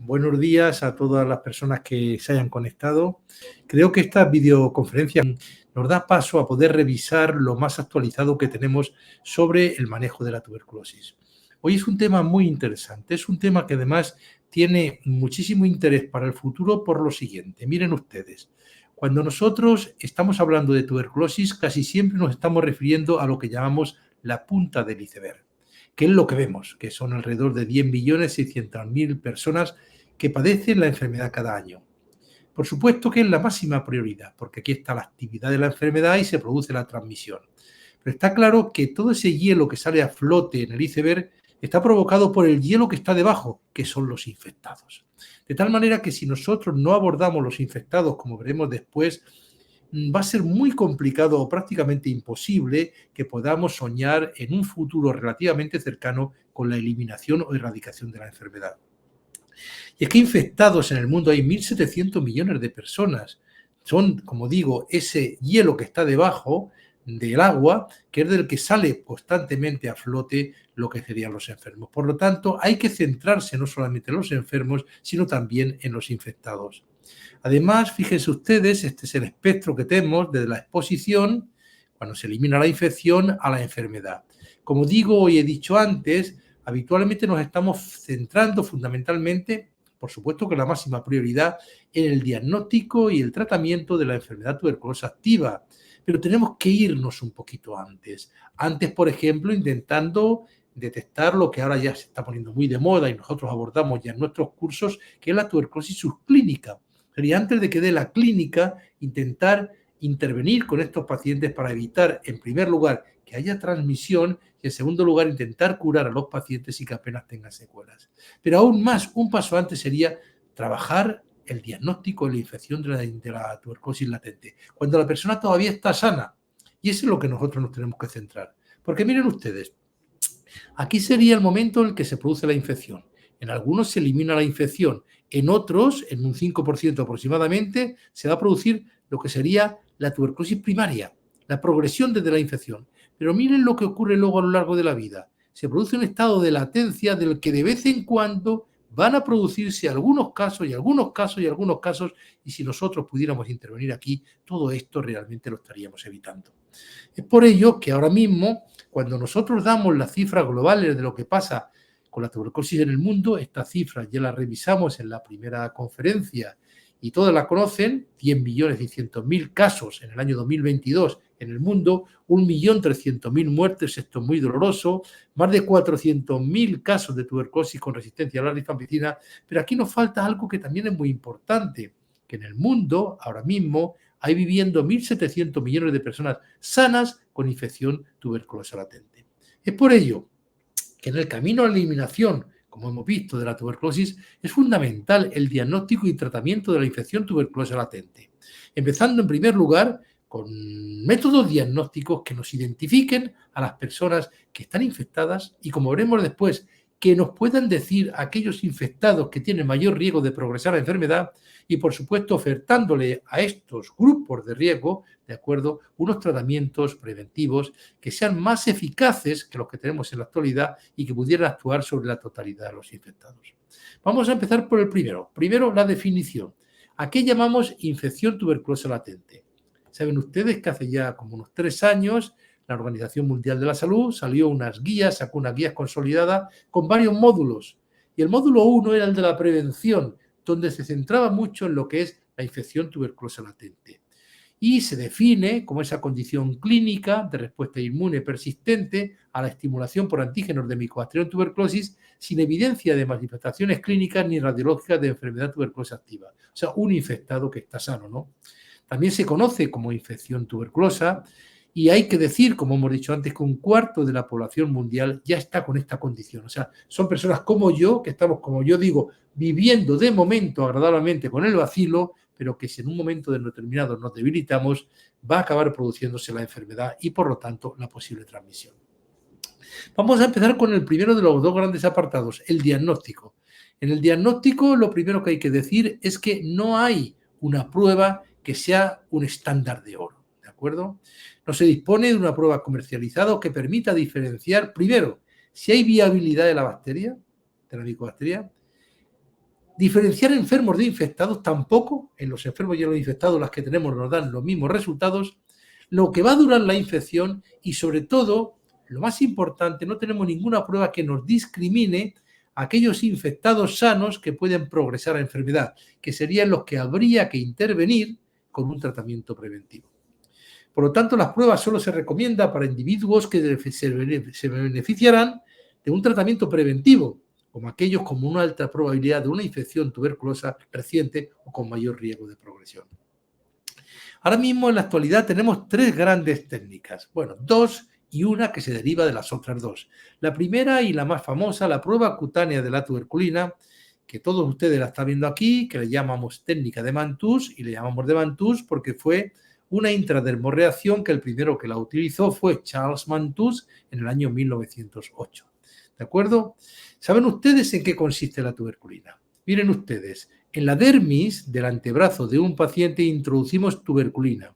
Buenos días a todas las personas que se hayan conectado. Creo que esta videoconferencia nos da paso a poder revisar lo más actualizado que tenemos sobre el manejo de la tuberculosis. Hoy es un tema muy interesante, es un tema que además tiene muchísimo interés para el futuro por lo siguiente. Miren ustedes, cuando nosotros estamos hablando de tuberculosis, casi siempre nos estamos refiriendo a lo que llamamos la punta del iceberg, que es lo que vemos, que son alrededor de 10.600.000 personas que padecen la enfermedad cada año. Por supuesto que es la máxima prioridad, porque aquí está la actividad de la enfermedad y se produce la transmisión. Pero está claro que todo ese hielo que sale a flote en el iceberg está provocado por el hielo que está debajo, que son los infectados. De tal manera que si nosotros no abordamos los infectados, como veremos después, va a ser muy complicado o prácticamente imposible que podamos soñar en un futuro relativamente cercano con la eliminación o erradicación de la enfermedad. Y es que infectados en el mundo hay 1.700 millones de personas. Son, como digo, ese hielo que está debajo del agua, que es del que sale constantemente a flote lo que serían los enfermos. Por lo tanto, hay que centrarse no solamente en los enfermos, sino también en los infectados. Además, fíjense ustedes, este es el espectro que tenemos desde la exposición, cuando se elimina la infección, a la enfermedad. Como digo y he dicho antes, habitualmente nos estamos centrando fundamentalmente, por supuesto que la máxima prioridad, en el diagnóstico y el tratamiento de la enfermedad tuberculosa activa, pero tenemos que irnos un poquito antes. Antes, por ejemplo, intentando detectar lo que ahora ya se está poniendo muy de moda y nosotros abordamos ya en nuestros cursos, que es la tuberculosis subclínica. Sería antes de que dé la clínica, intentar intervenir con estos pacientes para evitar, en primer lugar, que haya transmisión y, en segundo lugar, intentar curar a los pacientes y que apenas tengan secuelas. Pero aún más, un paso antes sería trabajar el diagnóstico de la infección de la tuberculosis latente, cuando la persona todavía está sana. Y eso es lo que nosotros nos tenemos que centrar. Porque miren ustedes, aquí sería el momento en el que se produce la infección. En algunos se elimina la infección, en otros, en un 5% aproximadamente, se va a producir lo que sería la tuberculosis primaria, la progresión desde la infección. Pero miren lo que ocurre luego a lo largo de la vida. Se produce un estado de latencia del que de vez en cuando van a producirse algunos casos y algunos casos y algunos casos, y si nosotros pudiéramos intervenir aquí, todo esto realmente lo estaríamos evitando. Es por ello que ahora mismo, cuando nosotros damos las cifras globales de lo que pasa con la tuberculosis en el mundo, estas cifras ya las revisamos en la primera conferencia y todas las conocen, 10.600.000 casos en el año 2022 en el mundo, 1.300.000 muertes, esto es muy doloroso, más de 400.000 casos de tuberculosis con resistencia a la rifampicina, pero aquí nos falta algo que también es muy importante, que en el mundo, ahora mismo, hay viviendo 1.700 millones de personas sanas con infección tuberculosa latente. Es por ello que en el camino a la eliminación, como hemos visto, de la tuberculosis, es fundamental el diagnóstico y tratamiento de la infección tuberculosa latente, empezando en primer lugar con métodos diagnósticos que nos identifiquen a las personas que están infectadas y, como veremos después, que nos puedan decir a aquellos infectados que tienen mayor riesgo de progresar la enfermedad y, por supuesto, ofertándole a estos grupos de riesgo, de acuerdo, unos tratamientos preventivos que sean más eficaces que los que tenemos en la actualidad y que pudieran actuar sobre la totalidad de los infectados. Vamos a empezar por el primero. Primero, la definición. ¿A qué llamamos infección tuberculosa latente? Saben ustedes que hace ya como unos 3 años la Organización Mundial de la Salud sacó unas guías consolidadas con varios módulos. Y el módulo 1 era el de la prevención, donde se centraba mucho en lo que es la infección tuberculosa latente. Y se define como esa condición clínica de respuesta inmune persistente a la estimulación por antígenos de Mycobacterium tuberculosis sin evidencia de manifestaciones clínicas ni radiológicas de enfermedad tuberculosa activa. O sea, un infectado que está sano, ¿no? También se conoce como infección tuberculosa y hay que decir, como hemos dicho antes, que 1/4 de la población mundial ya está con esta condición. O sea, son personas como yo, que estamos, como yo digo, viviendo de momento agradablemente con el bacilo, pero que si en un momento determinado nos debilitamos, va a acabar produciéndose la enfermedad y, por lo tanto, la posible transmisión. Vamos a empezar con el primero de los dos grandes apartados, el diagnóstico. En el diagnóstico, lo primero que hay que decir es que no hay una prueba que sea un estándar de oro, ¿de acuerdo? No se dispone de una prueba comercializada que permita diferenciar, primero, si hay viabilidad de la bacteria, de la micobacteria, Diferenciar enfermos de infectados tampoco. En los enfermos y en los infectados las que tenemos nos dan los mismos resultados. Lo que va a durar la infección y sobre todo, lo más importante, no tenemos ninguna prueba que nos discrimine a aquellos infectados sanos que pueden progresar a enfermedad, que serían los que habría que intervenir con un tratamiento preventivo. Por lo tanto, las pruebas solo se recomiendan para individuos que se beneficiarán de un tratamiento preventivo, como aquellos con una alta probabilidad de una infección tuberculosa reciente o con mayor riesgo de progresión. Ahora mismo, en la actualidad, tenemos 3 grandes técnicas. Bueno, 2 y una que se deriva de las otras 2. La primera y la más famosa, la prueba cutánea de la tuberculina, que todos ustedes la están viendo aquí, que le llamamos técnica de Mantoux, y le llamamos de Mantoux porque fue una intradermoreacción que el primero que la utilizó fue Charles Mantoux en el año 1908. ¿De acuerdo? ¿Saben ustedes en qué consiste la tuberculina? Miren ustedes, en la dermis del antebrazo de un paciente introducimos tuberculina.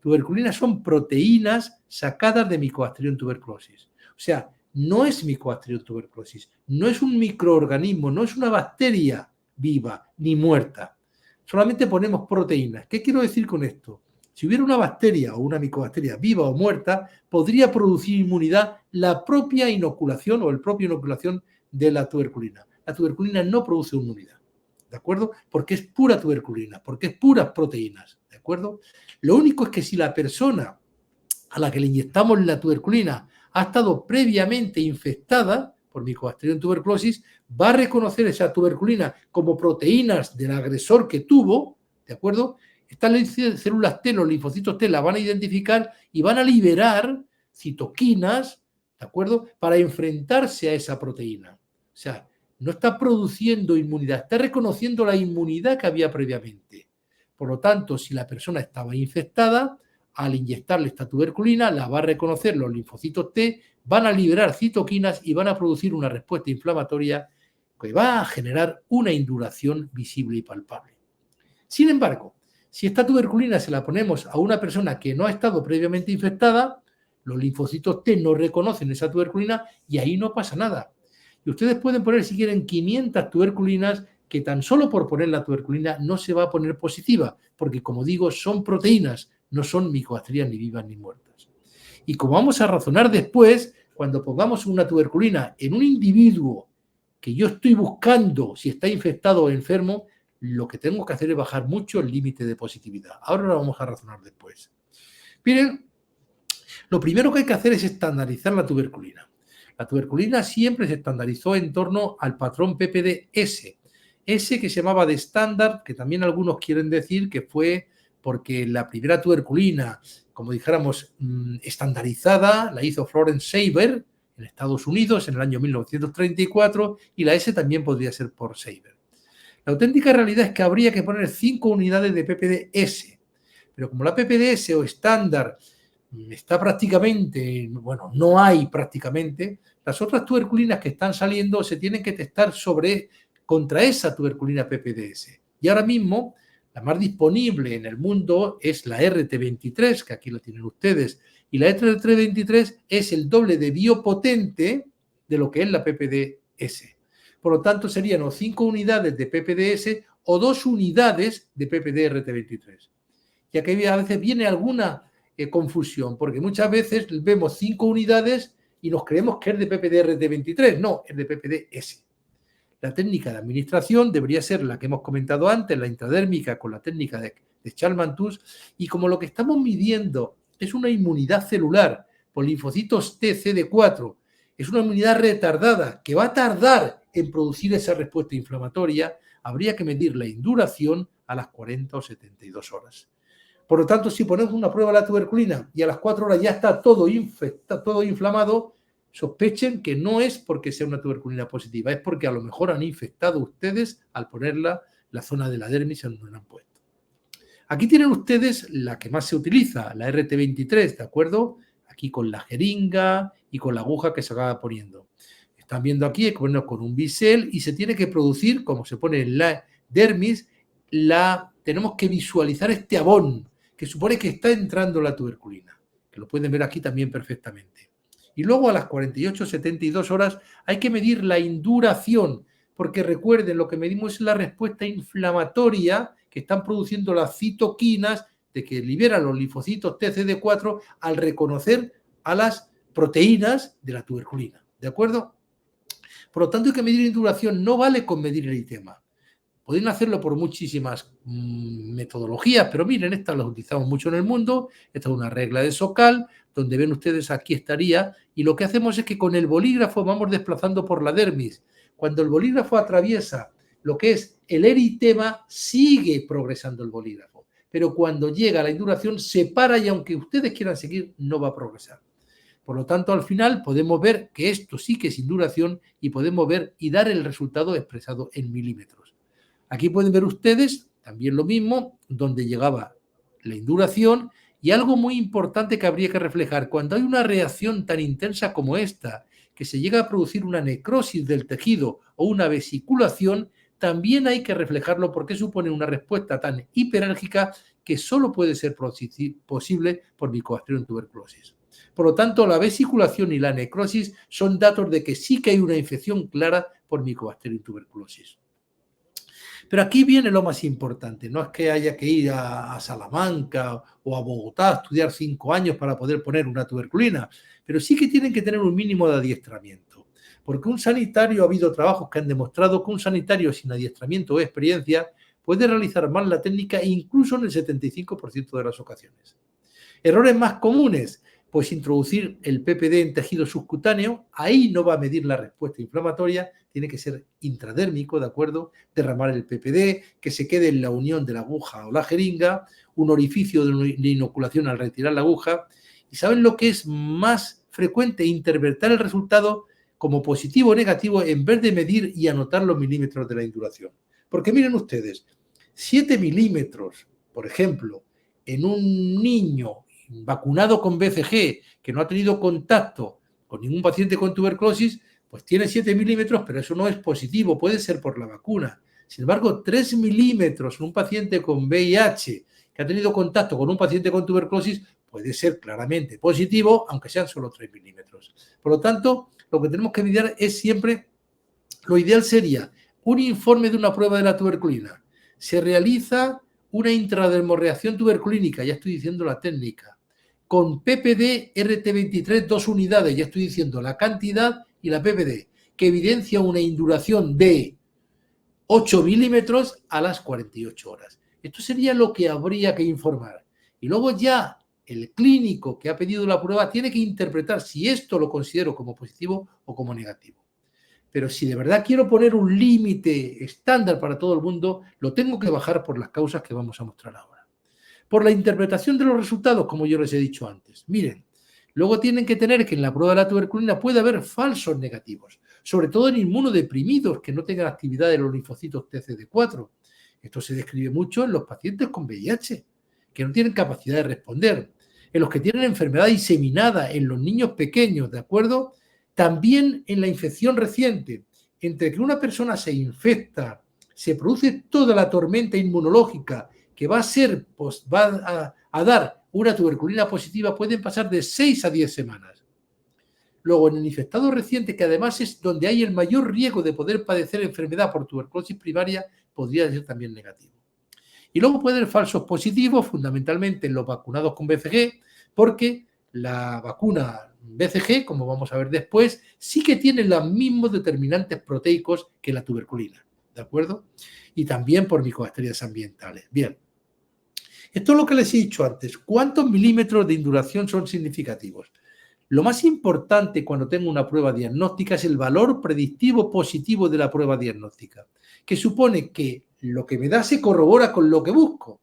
Tuberculina son proteínas sacadas de Mycobacterium tuberculosis. O sea, no es Mycobacterium tuberculosis, no es un microorganismo, no es una bacteria viva ni muerta. Solamente ponemos proteínas. ¿Qué quiero decir con esto? Si hubiera una bacteria o una micobacteria viva o muerta, podría producir inmunidad la propia inoculación o el propio inoculación de la tuberculina. La tuberculina no produce inmunidad, ¿de acuerdo? Porque es pura tuberculina, porque es puras proteínas, ¿de acuerdo? Lo único es que si la persona a la que le inyectamos la tuberculina ha estado previamente infectada por Mycobacterium tuberculosis, va a reconocer esa tuberculina como proteínas del agresor que tuvo, ¿de acuerdo? Estas células T, los linfocitos T, la van a identificar y van a liberar citoquinas, ¿de acuerdo?, para enfrentarse a esa proteína. O sea, no está produciendo inmunidad, está reconociendo la inmunidad que había previamente. Por lo tanto, si la persona estaba infectada, al inyectarle esta tuberculina, la va a reconocer los linfocitos T, van a liberar citoquinas y van a producir una respuesta inflamatoria que va a generar una induración visible y palpable. Sin embargo, si esta tuberculina se la ponemos a una persona que no ha estado previamente infectada, los linfocitos T no reconocen esa tuberculina y ahí no pasa nada. Y ustedes pueden poner, si quieren, 500 tuberculinas, que tan solo por poner la tuberculina no se va a poner positiva, porque, como digo, son proteínas, no son micobacterias ni vivas ni muertas. Y como vamos a razonar después, cuando pongamos una tuberculina en un individuo que yo estoy buscando si está infectado o enfermo, lo que tengo que hacer es bajar mucho el límite de positividad. Ahora lo vamos a razonar después. Miren, lo primero que hay que hacer es estandarizar la tuberculina. La tuberculina siempre se estandarizó en torno al patrón PPD-S. S que se llamaba de estándar, que también algunos quieren decir que fue porque la primera tuberculina, como dijéramos, estandarizada, la hizo Florence Schaefer en Estados Unidos en el año 1934, y la S también podría ser por Schaefer. La auténtica realidad es que habría que poner 5 unidades de PPD-S, pero como la PPD-S o estándar está prácticamente, bueno, no hay prácticamente, las otras tuberculinas que están saliendo se tienen que testar contra esa tuberculina PPD-S. Y ahora mismo, la más disponible en el mundo es la RT23, que aquí la tienen ustedes, y la RT23 es el doble de biopotente de lo que es la PPD-S. Por lo tanto, serían o 5 unidades de PPD-S o 2 unidades de PPD-RT23. Y aquí a veces viene alguna confusión, porque muchas veces vemos 5 unidades y nos creemos que es de PPD-RT23. No, es de PPD-S. La técnica de administración debería ser la que hemos comentado antes, la intradérmica con la técnica de Charles-Mantoux, y como lo que estamos midiendo es una inmunidad celular por linfocitos T, CD4, es una inmunidad retardada que va a tardar en producir esa respuesta inflamatoria, habría que medir la induración a las 40 o 72 horas. Por lo tanto, si ponemos una prueba de la tuberculina y a las 4 horas ya está todo inflamado, sospechen que no es porque sea una tuberculina positiva, es porque a lo mejor han infectado ustedes al ponerla la zona de la dermis en donde la han puesto. Aquí tienen ustedes la que más se utiliza, la RT23, ¿de acuerdo? Aquí con la jeringa y con la aguja que se acaba poniendo. Están viendo aquí, hay que ponerlo con un bisel y se tiene que producir, como se pone en la dermis, tenemos que visualizar este abón, que supone que está entrando la tuberculina, que lo pueden ver aquí también perfectamente. Y luego a las 48 o 72 horas hay que medir la induración, porque recuerden, lo que medimos es la respuesta inflamatoria que están produciendo las citoquinas de que liberan los linfocitos TCD4 al reconocer a las proteínas de la tuberculina, ¿de acuerdo? Por lo tanto, hay que medir induración, no vale con medir el eritema. Pueden hacerlo por muchísimas metodologías, pero miren, estas las utilizamos mucho en el mundo. Esta es una regla de Sokal, donde ven ustedes aquí estaría, y lo que hacemos es que con el bolígrafo vamos desplazando por la dermis. Cuando el bolígrafo atraviesa lo que es el eritema, sigue progresando el bolígrafo, pero cuando llega a la induración se para y aunque ustedes quieran seguir, no va a progresar. Por lo tanto, al final podemos ver que esto sí que es induración y podemos ver y dar el resultado expresado en milímetros. Aquí pueden ver ustedes también lo mismo, donde llegaba la induración y algo muy importante que habría que reflejar. Cuando hay una reacción tan intensa como esta, que se llega a producir una necrosis del tejido o una vesiculación, también hay que reflejarlo porque supone una respuesta tan hiperálgica que solo puede ser posible por Mycobacterium tuberculosis. Por lo tanto, la vesiculación y la necrosis son datos de que sí que hay una infección clara por Mycobacterium tuberculosis. Pero aquí viene lo más importante, no es que haya que ir a Salamanca o a Bogotá a estudiar 5 años para poder poner una tuberculina, pero sí que tienen que tener un mínimo de adiestramiento, porque un sanitario, ha habido trabajos que han demostrado que un sanitario sin adiestramiento o experiencia puede realizar mal la técnica incluso en el 75% de las ocasiones. Errores más comunes, pues introducir el PPD en tejido subcutáneo, ahí no va a medir la respuesta inflamatoria, tiene que ser intradérmico, ¿de acuerdo? Derramar el PPD, que se quede en la unión de la aguja o la jeringa, un orificio de inoculación al retirar la aguja. ¿Y saben lo que es más frecuente? Interpretar el resultado como positivo o negativo en vez de medir y anotar los milímetros de la induración. Porque miren ustedes, 7 milímetros, por ejemplo, en un niño vacunado con BCG que no ha tenido contacto con ningún paciente con tuberculosis, pues tiene 7 milímetros, pero eso no es positivo, puede ser por la vacuna. Sin embargo, 3 milímetros en un paciente con VIH que ha tenido contacto con un paciente con tuberculosis puede ser claramente positivo, aunque sean solo 3 milímetros. Por lo tanto, lo que tenemos que mirar es siempre, lo ideal sería un informe de una prueba de la tuberculina. Se realiza una intradermorreacción tuberculínica, ya estoy diciendo la técnica, con PPD RT23 2 unidades, ya estoy diciendo la cantidad y la PPD, que evidencia una induración de 8 milímetros a las 48 horas. Esto sería lo que habría que informar. Y luego ya el clínico que ha pedido la prueba tiene que interpretar si esto lo considero como positivo o como negativo. Pero si de verdad quiero poner un límite estándar para todo el mundo, lo tengo que bajar por las causas que vamos a mostrar ahora. Por la interpretación de los resultados, como yo les he dicho antes. Miren, luego tienen que tener que en la prueba de la tuberculina puede haber falsos negativos, sobre todo en inmunodeprimidos que no tengan actividad de los linfocitos TCD4. Esto se describe mucho en los pacientes con VIH, que no tienen capacidad de responder, en los que tienen enfermedad diseminada, en los niños pequeños, ¿de acuerdo? También en la infección reciente, entre que una persona se infecta, se produce toda la tormenta inmunológica que va a dar una tuberculina positiva, pueden pasar de 6 a 10 semanas. Luego, en el infectado reciente, que además es donde hay el mayor riesgo de poder padecer enfermedad por tuberculosis primaria, podría ser también negativo. Y luego pueden haber falsos positivos, fundamentalmente en los vacunados con BCG, porque la vacuna BCG, como vamos a ver después, sí que tiene los mismos determinantes proteicos que la tuberculina, ¿de acuerdo? Y también por micobacterias ambientales. Bien. Esto es lo que les he dicho antes. ¿Cuántos milímetros de induración son significativos? Lo más importante cuando tengo una prueba diagnóstica es el valor predictivo positivo de la prueba diagnóstica, que supone que lo que me da se corrobora con lo que busco.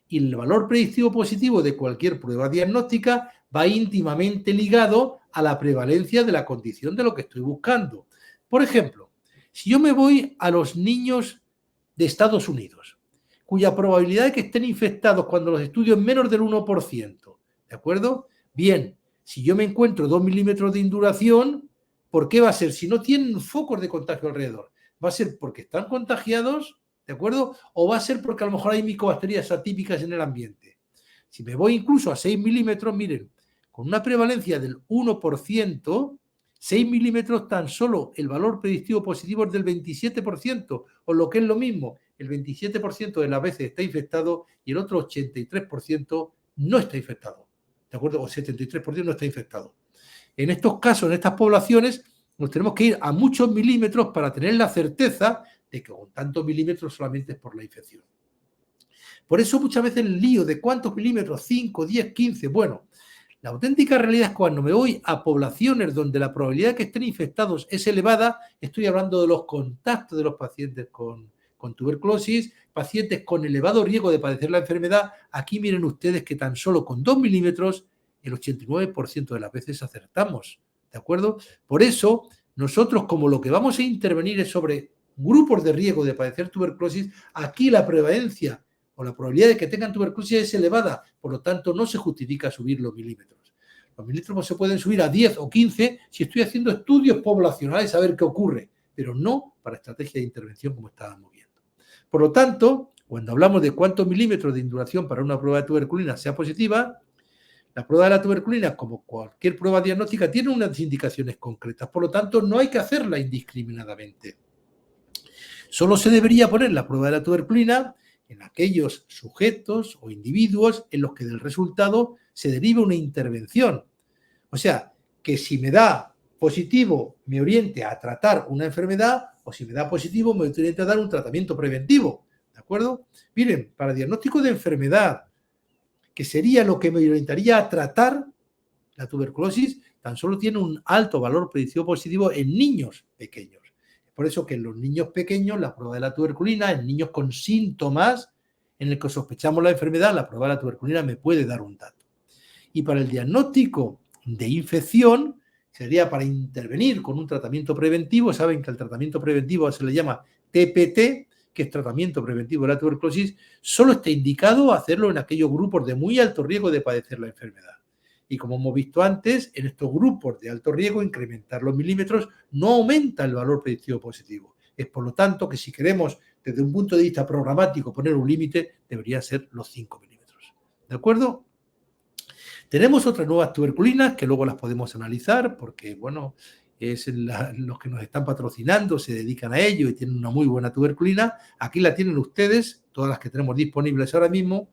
Y el valor predictivo positivo de cualquier prueba diagnóstica va íntimamente ligado a la prevalencia de la condición de lo que estoy buscando. Por ejemplo, si yo me voy a los niños de Estados Unidos, cuya probabilidad de que estén infectados cuando los estudio es menos del 1%, ¿de acuerdo? Bien, si yo me encuentro 2 milímetros de induración, ¿por qué va a ser? Si no tienen focos de contagio alrededor, ¿va a ser porque están contagiados? ¿De acuerdo? ¿O va a ser porque a lo mejor hay micobacterias atípicas en el ambiente? Si me voy incluso a 6 milímetros, miren, con una prevalencia del 1%, 6 milímetros tan solo el valor predictivo positivo es del 27%, o lo que es lo mismo, el 27% de las veces está infectado y el otro 83% no está infectado, ¿de acuerdo? O 73% no está infectado. En estos casos, en estas poblaciones, nos tenemos que ir a muchos milímetros para tener la certeza de que con tantos milímetros solamente es por la infección. Por eso muchas veces el lío de cuántos milímetros, 5, 10, 15, bueno, la auténtica realidad es cuando me voy a poblaciones donde la probabilidad de que estén infectados es elevada, estoy hablando de los contactos de los pacientes con tuberculosis, pacientes con elevado riesgo de padecer la enfermedad. Aquí miren ustedes que tan solo con 2 milímetros el 89% de las veces acertamos, ¿de acuerdo? Por eso, nosotros como lo que vamos a intervenir es sobre grupos de riesgo de padecer tuberculosis, aquí la prevalencia o la probabilidad de que tengan tuberculosis es elevada, por lo tanto no se justifica subir los milímetros. Los milímetros se pueden subir a 10 o 15 si estoy haciendo estudios poblacionales a ver qué ocurre, pero no para estrategia de intervención como estábamos viendo. Por lo tanto, cuando hablamos de cuántos milímetros de induración para una prueba de tuberculina sea positiva, la prueba de la tuberculina, como cualquier prueba diagnóstica, tiene unas indicaciones concretas, por lo tanto no hay que hacerla indiscriminadamente. Solo se debería poner la prueba de la tuberculina en aquellos sujetos o individuos en los que del resultado se deriva una intervención. O sea, que si me da positivo me oriente a tratar una enfermedad o si me da positivo me oriente a dar un tratamiento preventivo. ¿De acuerdo? Miren, para diagnóstico de enfermedad, que sería lo que me orientaría a tratar la tuberculosis, tan solo tiene un alto valor predictivo positivo en niños pequeños. Por eso que en los niños pequeños, la prueba de la tuberculina, en niños con síntomas en el que sospechamos la enfermedad, la prueba de la tuberculina me puede dar un dato. Y para el diagnóstico de infección, sería para intervenir con un tratamiento preventivo. Saben que el tratamiento preventivo se le llama TPT, que es tratamiento preventivo de la tuberculosis, solo está indicado hacerlo en aquellos grupos de muy alto riesgo de padecer la enfermedad. Y como hemos visto antes, en estos grupos de alto riesgo, incrementar los milímetros no aumenta el valor predictivo positivo. Es por lo tanto que si queremos, desde un punto de vista programático, poner un límite, debería ser los 5 milímetros. ¿De acuerdo? Tenemos otras nuevas tuberculinas que luego las podemos analizar porque, bueno, los que nos están patrocinando se dedican a ello y tienen una muy buena tuberculina. Aquí la tienen ustedes, todas las que tenemos disponibles ahora mismo.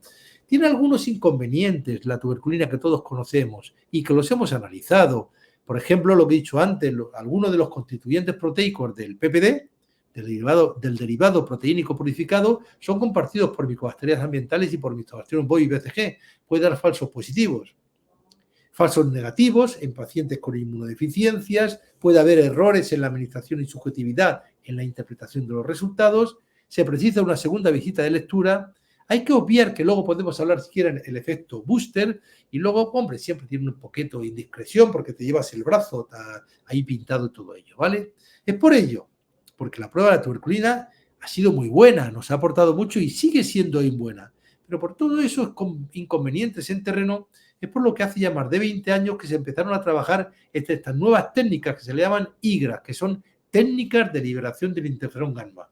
Tiene algunos inconvenientes la tuberculina que todos conocemos y que los hemos analizado. Por ejemplo, lo que he dicho antes, algunos de los constituyentes proteicos del PPD, del derivado proteínico purificado, son compartidos por micobacterias ambientales y por Mycobacterium bovis BCG. Puede dar falsos positivos. Falsos negativos en pacientes con inmunodeficiencias, puede haber errores en la administración y subjetividad en la interpretación de los resultados, se precisa una segunda visita de lectura. Hay que obviar que luego podemos hablar si quieren el efecto booster y luego, hombre, siempre tiene un poquito de indiscreción porque te llevas el brazo ahí pintado y todo ello, ¿vale? Es por ello, porque la prueba de la tuberculina ha sido muy buena, nos ha aportado mucho y sigue siendo hoy buena, pero por todo esos inconvenientes en terreno es por lo que hace ya más de 20 años que se empezaron a trabajar estas nuevas técnicas que se le llaman IGRA, que son técnicas de liberación del interferón gamma,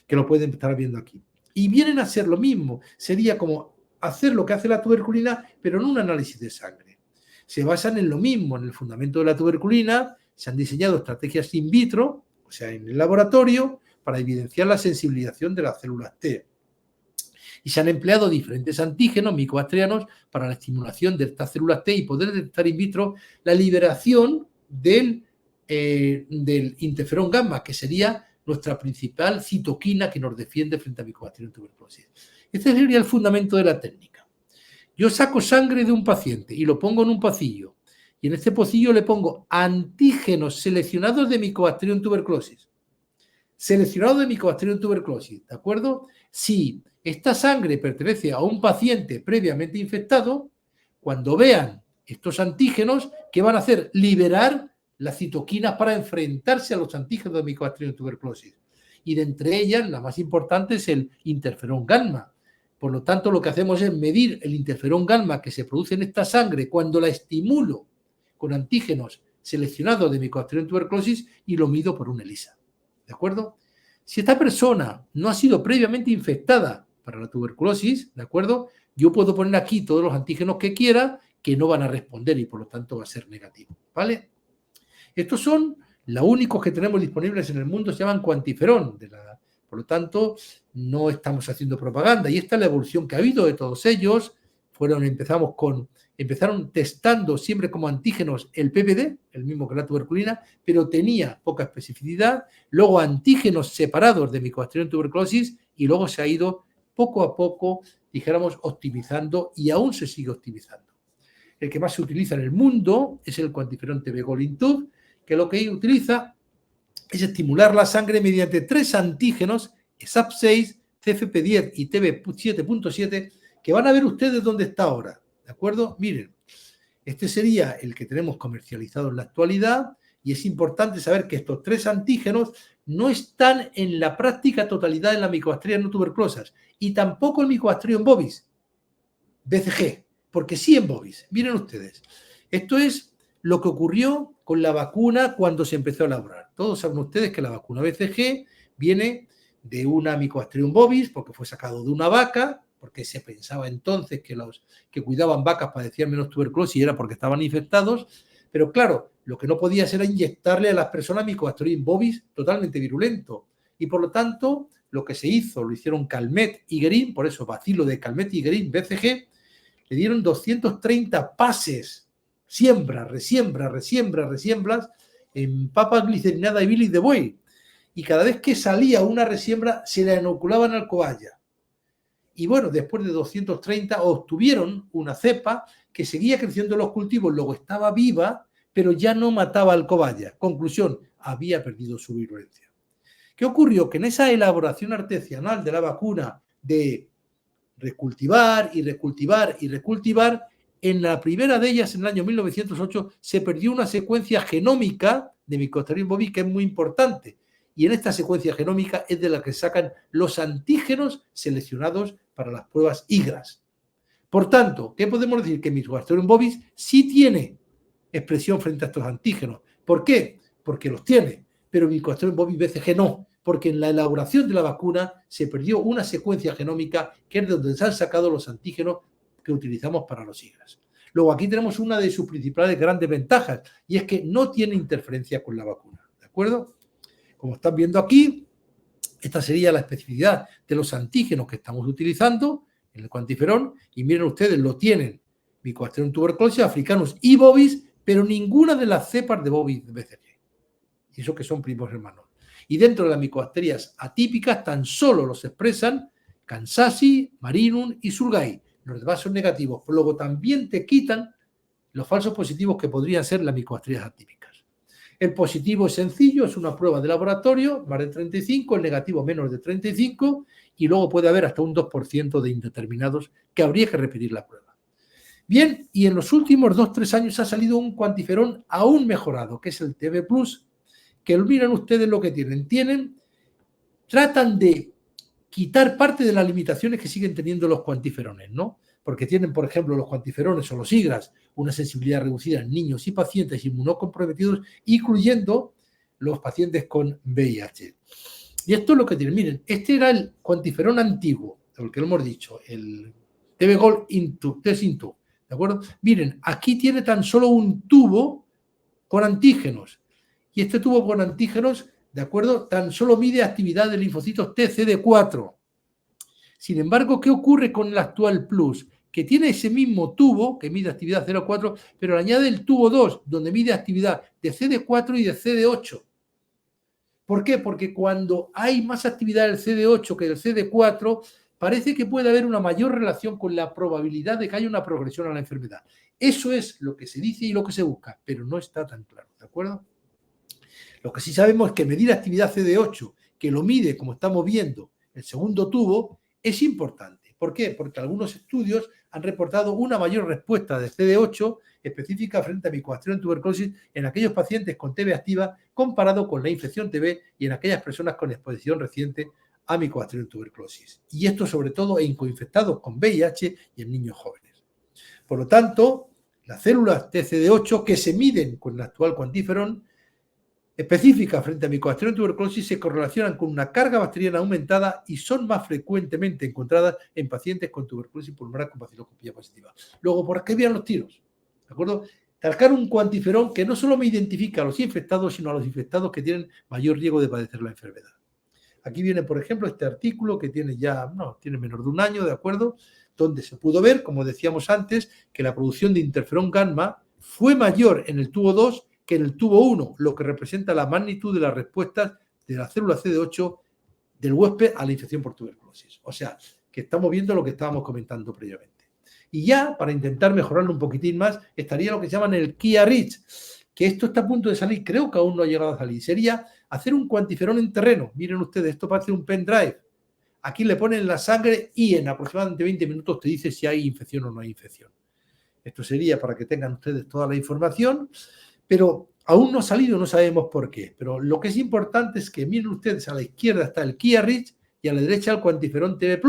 que lo pueden estar viendo aquí. Y vienen a ser lo mismo, sería como hacer lo que hace la tuberculina, pero en un análisis de sangre. Se basan en lo mismo, en el fundamento de la tuberculina, se han diseñado estrategias in vitro, o sea, en el laboratorio, para evidenciar la sensibilización de las células T. Y se han empleado diferentes antígenos micobacterianos para la estimulación de estas células T y poder detectar in vitro la liberación del interferón gamma, que sería nuestra principal citoquina que nos defiende frente a Mycobacterium tuberculosis. Este sería el fundamento de la técnica. Yo saco sangre de un paciente y lo pongo en un pocillo, y en este pocillo le pongo antígenos seleccionados de Mycobacterium tuberculosis. Seleccionados de Mycobacterium tuberculosis, ¿de acuerdo? Si esta sangre pertenece a un paciente previamente infectado, cuando vean estos antígenos, ¿qué van a hacer? Liberar las citoquinas para enfrentarse a los antígenos de Mycobacterium tuberculosis. Y de entre ellas, la más importante es el interferón gamma. Por lo tanto, lo que hacemos es medir el interferón gamma que se produce en esta sangre cuando la estimulo con antígenos seleccionados de Mycobacterium tuberculosis y lo mido por un ELISA. ¿De acuerdo? Si esta persona no ha sido previamente infectada para la tuberculosis, ¿de acuerdo? Yo puedo poner aquí todos los antígenos que quiera que no van a responder y por lo tanto va a ser negativo, ¿vale? Estos son los únicos que tenemos disponibles en el mundo, se llaman cuantiferón. Por lo tanto, no estamos haciendo propaganda. Y esta es la evolución que ha habido de todos ellos. Empezaron testando siempre como antígenos el PPD, el mismo que la tuberculina, pero tenía poca especificidad. Luego antígenos separados de Mycobacterium tuberculosis y luego se ha ido poco a poco, dijéramos, optimizando y aún se sigue optimizando. El que más se utiliza en el mundo es el cuantiferón TB Gold Intub, que lo que utiliza es estimular la sangre mediante 3 antígenos, SAP6, CFP10 y TB7.7, que van a ver ustedes dónde está ahora, ¿de acuerdo? Miren, este sería el que tenemos comercializado en la actualidad y es importante saber que estos 3 antígenos no están en la práctica totalidad de la Mycobacterium no tuberculosas y tampoco el Mycobacterium bovis, BCG, porque sí en bovis. Miren ustedes, esto es lo que ocurrió con la vacuna cuando se empezó a elaborar. Todos saben ustedes que la vacuna BCG viene de una Mycobacterium bovis porque fue sacado de una vaca, porque se pensaba entonces que los que cuidaban vacas padecían menos tuberculosis y era porque estaban infectados, pero claro, lo que no podía ser era inyectarle a las personas Mycobacterium bovis totalmente virulento. Y por lo tanto, lo que se hizo, lo hicieron Calmette y Guerin, por eso bacilo de Calmette y Guerin, BCG, le dieron 230 pases, resiembras, en papas glicerinadas y bilis de buey. Y cada vez que salía una resiembra, se la inoculaban al cobaya. Y bueno, después de 230 obtuvieron una cepa que seguía creciendo en los cultivos, luego estaba viva, pero ya no mataba al cobaya. Conclusión, había perdido su virulencia. ¿Qué ocurrió? Que en esa elaboración artesanal de la vacuna de recultivar, en la primera de ellas, en el año 1908, se perdió una secuencia genómica de Mycobacterium bovis que es muy importante. Y en esta secuencia genómica es de la que sacan los antígenos seleccionados para las pruebas IGRAS. Por tanto, ¿qué podemos decir? Que Mycobacterium bovis sí tiene expresión frente a estos antígenos. ¿Por qué? Porque los tiene, pero Mycobacterium bovis BCG no, porque en la elaboración de la vacuna se perdió una secuencia genómica que es de donde se han sacado los antígenos que utilizamos para los IGRAS. Luego aquí tenemos una de sus principales grandes ventajas y es que no tiene interferencia con la vacuna, ¿de acuerdo? Como están viendo aquí, esta sería la especificidad de los antígenos que estamos utilizando en el cuantiferón y miren ustedes, lo tienen Mycobacterium tuberculosis, africanus y bovis, pero ninguna de las cepas de bovis BCG. Y eso que son primos hermanos. Y dentro de las micobacterias atípicas tan solo los expresan Kansasi, Marinum y Surgai. Los demás son negativos. Pero luego también te quitan los falsos positivos que podrían ser las micobacterias atípicas. El positivo es sencillo, es una prueba de laboratorio, más de 35, el negativo menos de 35 y luego puede haber hasta un 2% de indeterminados que habría que repetir la prueba. Bien, y en los últimos 2-3 años ha salido un cuantiferón aún mejorado, que es el TB+, que miren ustedes lo que tratan de quitar parte de las limitaciones que siguen teniendo los cuantiferones, ¿no? Porque tienen, por ejemplo, los cuantiferones o los IGRAS una sensibilidad reducida en niños y pacientes inmunocomprometidos, incluyendo los pacientes con VIH. Y esto es lo que tienen. Miren, este era el cuantiferón antiguo, el que lo hemos dicho, el TB Gold Intub, ¿de acuerdo? Miren, aquí tiene tan solo un tubo con antígenos. Y este tubo con antígenos, ¿de acuerdo? Tan solo mide actividad de linfocitos TCD4. Sin embargo, ¿qué ocurre con el actual Plus? Que tiene ese mismo tubo que mide actividad 0,4, pero le añade el tubo 2, donde mide actividad de CD4 y de CD8. ¿Por qué? Porque cuando hay más actividad del CD8 que del CD4, parece que puede haber una mayor relación con la probabilidad de que haya una progresión a la enfermedad. Eso es lo que se dice y lo que se busca, pero no está tan claro, ¿de acuerdo? Lo que sí sabemos es que medir actividad CD8, que lo mide, como estamos viendo, el segundo tubo, es importante. ¿Por qué? Porque algunos estudios han reportado una mayor respuesta de CD8 específica frente a Mycobacterium tuberculosis en aquellos pacientes con TB activa comparado con la infección TB y en aquellas personas con exposición reciente a Mycobacterium tuberculosis. Y esto sobre todo en coinfectados con VIH y en niños jóvenes. Por lo tanto, las células TCD8 que se miden con el actual cuantiferón específicas frente a Mycobacterium tuberculosis se correlacionan con una carga bacteriana aumentada y son más frecuentemente encontradas en pacientes con tuberculosis pulmonar con baciloscopía positiva. Luego, ¿por qué vían los tiros? ¿De acuerdo? Talcar un cuantiferón que no solo me identifica a los infectados, sino a los infectados que tienen mayor riesgo de padecer la enfermedad. Aquí viene, por ejemplo, este artículo que tiene tiene menos de un año, ¿de acuerdo? Donde se pudo ver, como decíamos antes, que la producción de interferón gamma fue mayor en el tubo 2 que en el tubo 1, lo que representa la magnitud de las respuestas de la célula CD8 del huésped a la infección por tuberculosis. O sea, que estamos viendo lo que estábamos comentando previamente. Y ya, para intentar mejorarlo un poquitín más, estaría lo que llaman el Kia-Rich, que esto está a punto de salir, creo que aún no ha llegado a salir. Sería hacer un cuantiferón en terreno. Miren ustedes, esto parece un pendrive. Aquí le ponen la sangre y en aproximadamente 20 minutos te dice si hay infección o no hay infección. Esto sería para que tengan ustedes toda la información, pero aún no ha salido, no sabemos por qué. Pero lo que es importante es que miren ustedes, a la izquierda está el Kia-Rich y a la derecha el cuantiferón TB+,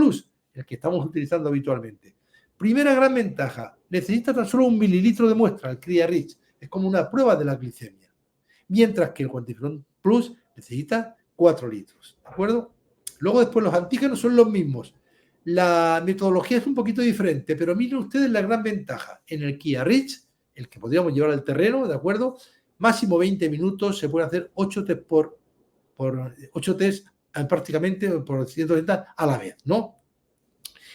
el que estamos utilizando habitualmente. Primera gran ventaja, necesita tan solo 1 mililitro de muestra, el Kia-Rich. Es como una prueba de la glicemia. Mientras que el cuantiferón Plus necesita 4 litros. ¿De acuerdo? Luego después los antígenos son los mismos. La metodología es un poquito diferente, pero miren ustedes la gran ventaja. En el Kia-Rich, el que podríamos llevar al terreno, ¿de acuerdo? Máximo 20 minutos, se pueden hacer 8 test por 8 test prácticamente por 170 a la vez, ¿no?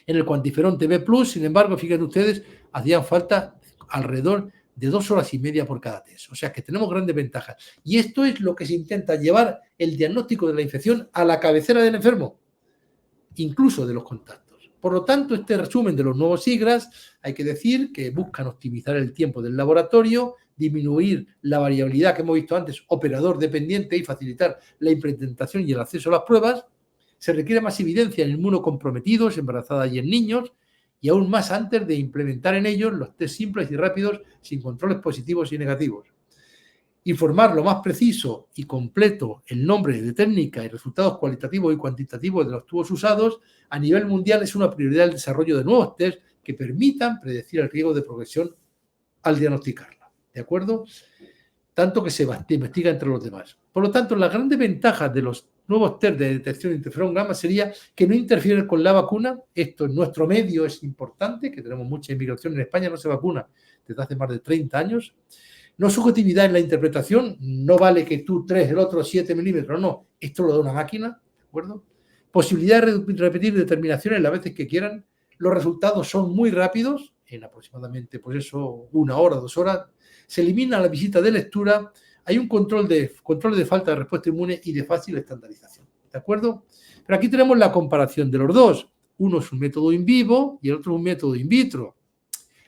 En el cuantiferón TB Plus, sin embargo, fíjense ustedes, hacían falta alrededor de 2 horas y media por cada test. O sea que tenemos grandes ventajas. Y esto es lo que se intenta, llevar el diagnóstico de la infección a la cabecera del enfermo, incluso de los contactos. Por lo tanto, este resumen de los nuevos SIGRAS, hay que decir que buscan optimizar el tiempo del laboratorio, disminuir la variabilidad que hemos visto antes, operador dependiente, y facilitar la implementación y el acceso a las pruebas. Se requiere más evidencia en inmunocomprometidos, embarazadas y en niños, y aún más antes de implementar en ellos los test simples y rápidos sin controles positivos y negativos. Informar lo más preciso y completo el nombre de técnica y resultados cualitativos y cuantitativos de los tubos usados a nivel mundial es una prioridad del desarrollo de nuevos test que permitan predecir el riesgo de progresión al diagnosticarla. ¿De acuerdo? Tanto que se investiga entre los demás. Por lo tanto, las grandes ventajas de los nuevos test de detección de interferón gamma sería que no interfieren con la vacuna. Esto en nuestro medio es importante, que tenemos mucha inmigración. En España no se vacuna desde hace más de 30 años. No subjetividad en la interpretación, no vale que tú 3, el otro 7 milímetros, no, esto lo da una máquina, ¿de acuerdo? Posibilidad de repetir determinaciones las veces que quieran. Los resultados son muy rápidos, en aproximadamente, pues eso, 1 hora, 2 horas. Se elimina la visita de lectura, hay un control de falta de respuesta inmune y de fácil estandarización, ¿de acuerdo? Pero aquí tenemos la comparación de los dos. Uno es un método in vivo y el otro un método in vitro.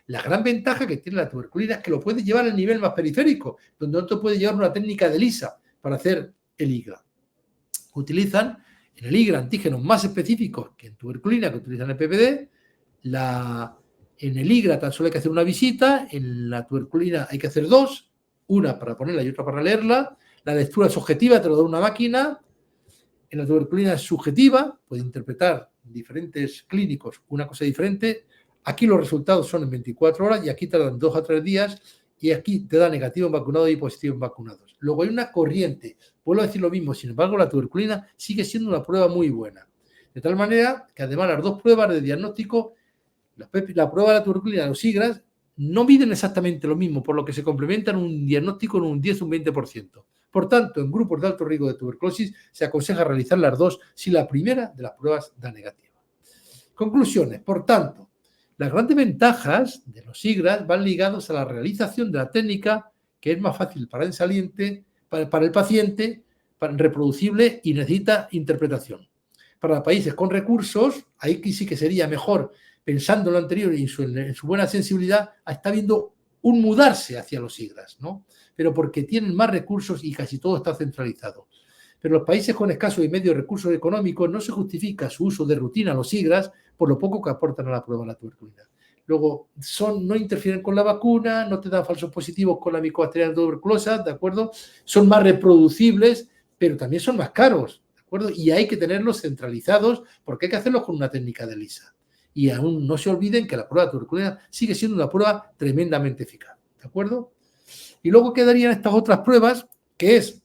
La gran ventaja que tiene la tuberculina es que lo puede llevar al nivel más periférico, donde otro puede llevar una técnica de ELISA para hacer el IGRA. Utilizan en el IGRA antígenos más específicos que en tuberculina, que utilizan el PPD. En el IGRA tan solo hay que hacer una visita, en la tuberculina hay que hacer 2, una para ponerla y otra para leerla. La lectura es objetiva, te lo da una máquina. En la tuberculina es subjetiva, puede interpretar diferentes clínicos una cosa diferente. Aquí los resultados son en 24 horas y aquí tardan 2 a 3 días y aquí te da negativo en vacunados y positivo en vacunados. Luego hay una corriente, vuelvo a decir lo mismo, sin embargo la tuberculina sigue siendo una prueba muy buena. De tal manera que además las dos pruebas de diagnóstico, la prueba de la tuberculina y los SIGRAS, no miden exactamente lo mismo, por lo que se complementan un diagnóstico en un 10 o un 20%. Por tanto, en grupos de alto riesgo de tuberculosis se aconseja realizar las dos si la primera de las pruebas da negativa. Conclusiones. Por tanto, las grandes ventajas de los SIGRAS van ligados a la realización de la técnica, que es más fácil para el saliente, para el paciente, reproducible y necesita interpretación. Para países con recursos, ahí sí que sería mejor, pensando en lo anterior y en su buena sensibilidad, está viendo un mudarse hacia los SIGRAS, ¿no? Pero porque tienen más recursos y casi todo está centralizado. Pero en los países con escasos y medios recursos económicos no se justifica su uso de rutina a los SIGRAS por lo poco que aportan a la prueba de la tuberculina. Luego, no interfieren con la vacuna, no te dan falsos positivos con la micobacteriana tuberculosa, ¿de acuerdo? Son más reproducibles, pero también son más caros, ¿de acuerdo? Y hay que tenerlos centralizados porque hay que hacerlos con una técnica de ELISA. Y aún no se olviden que la prueba de tuberculina sigue siendo una prueba tremendamente eficaz, ¿de acuerdo? Y luego quedarían estas otras pruebas, que es,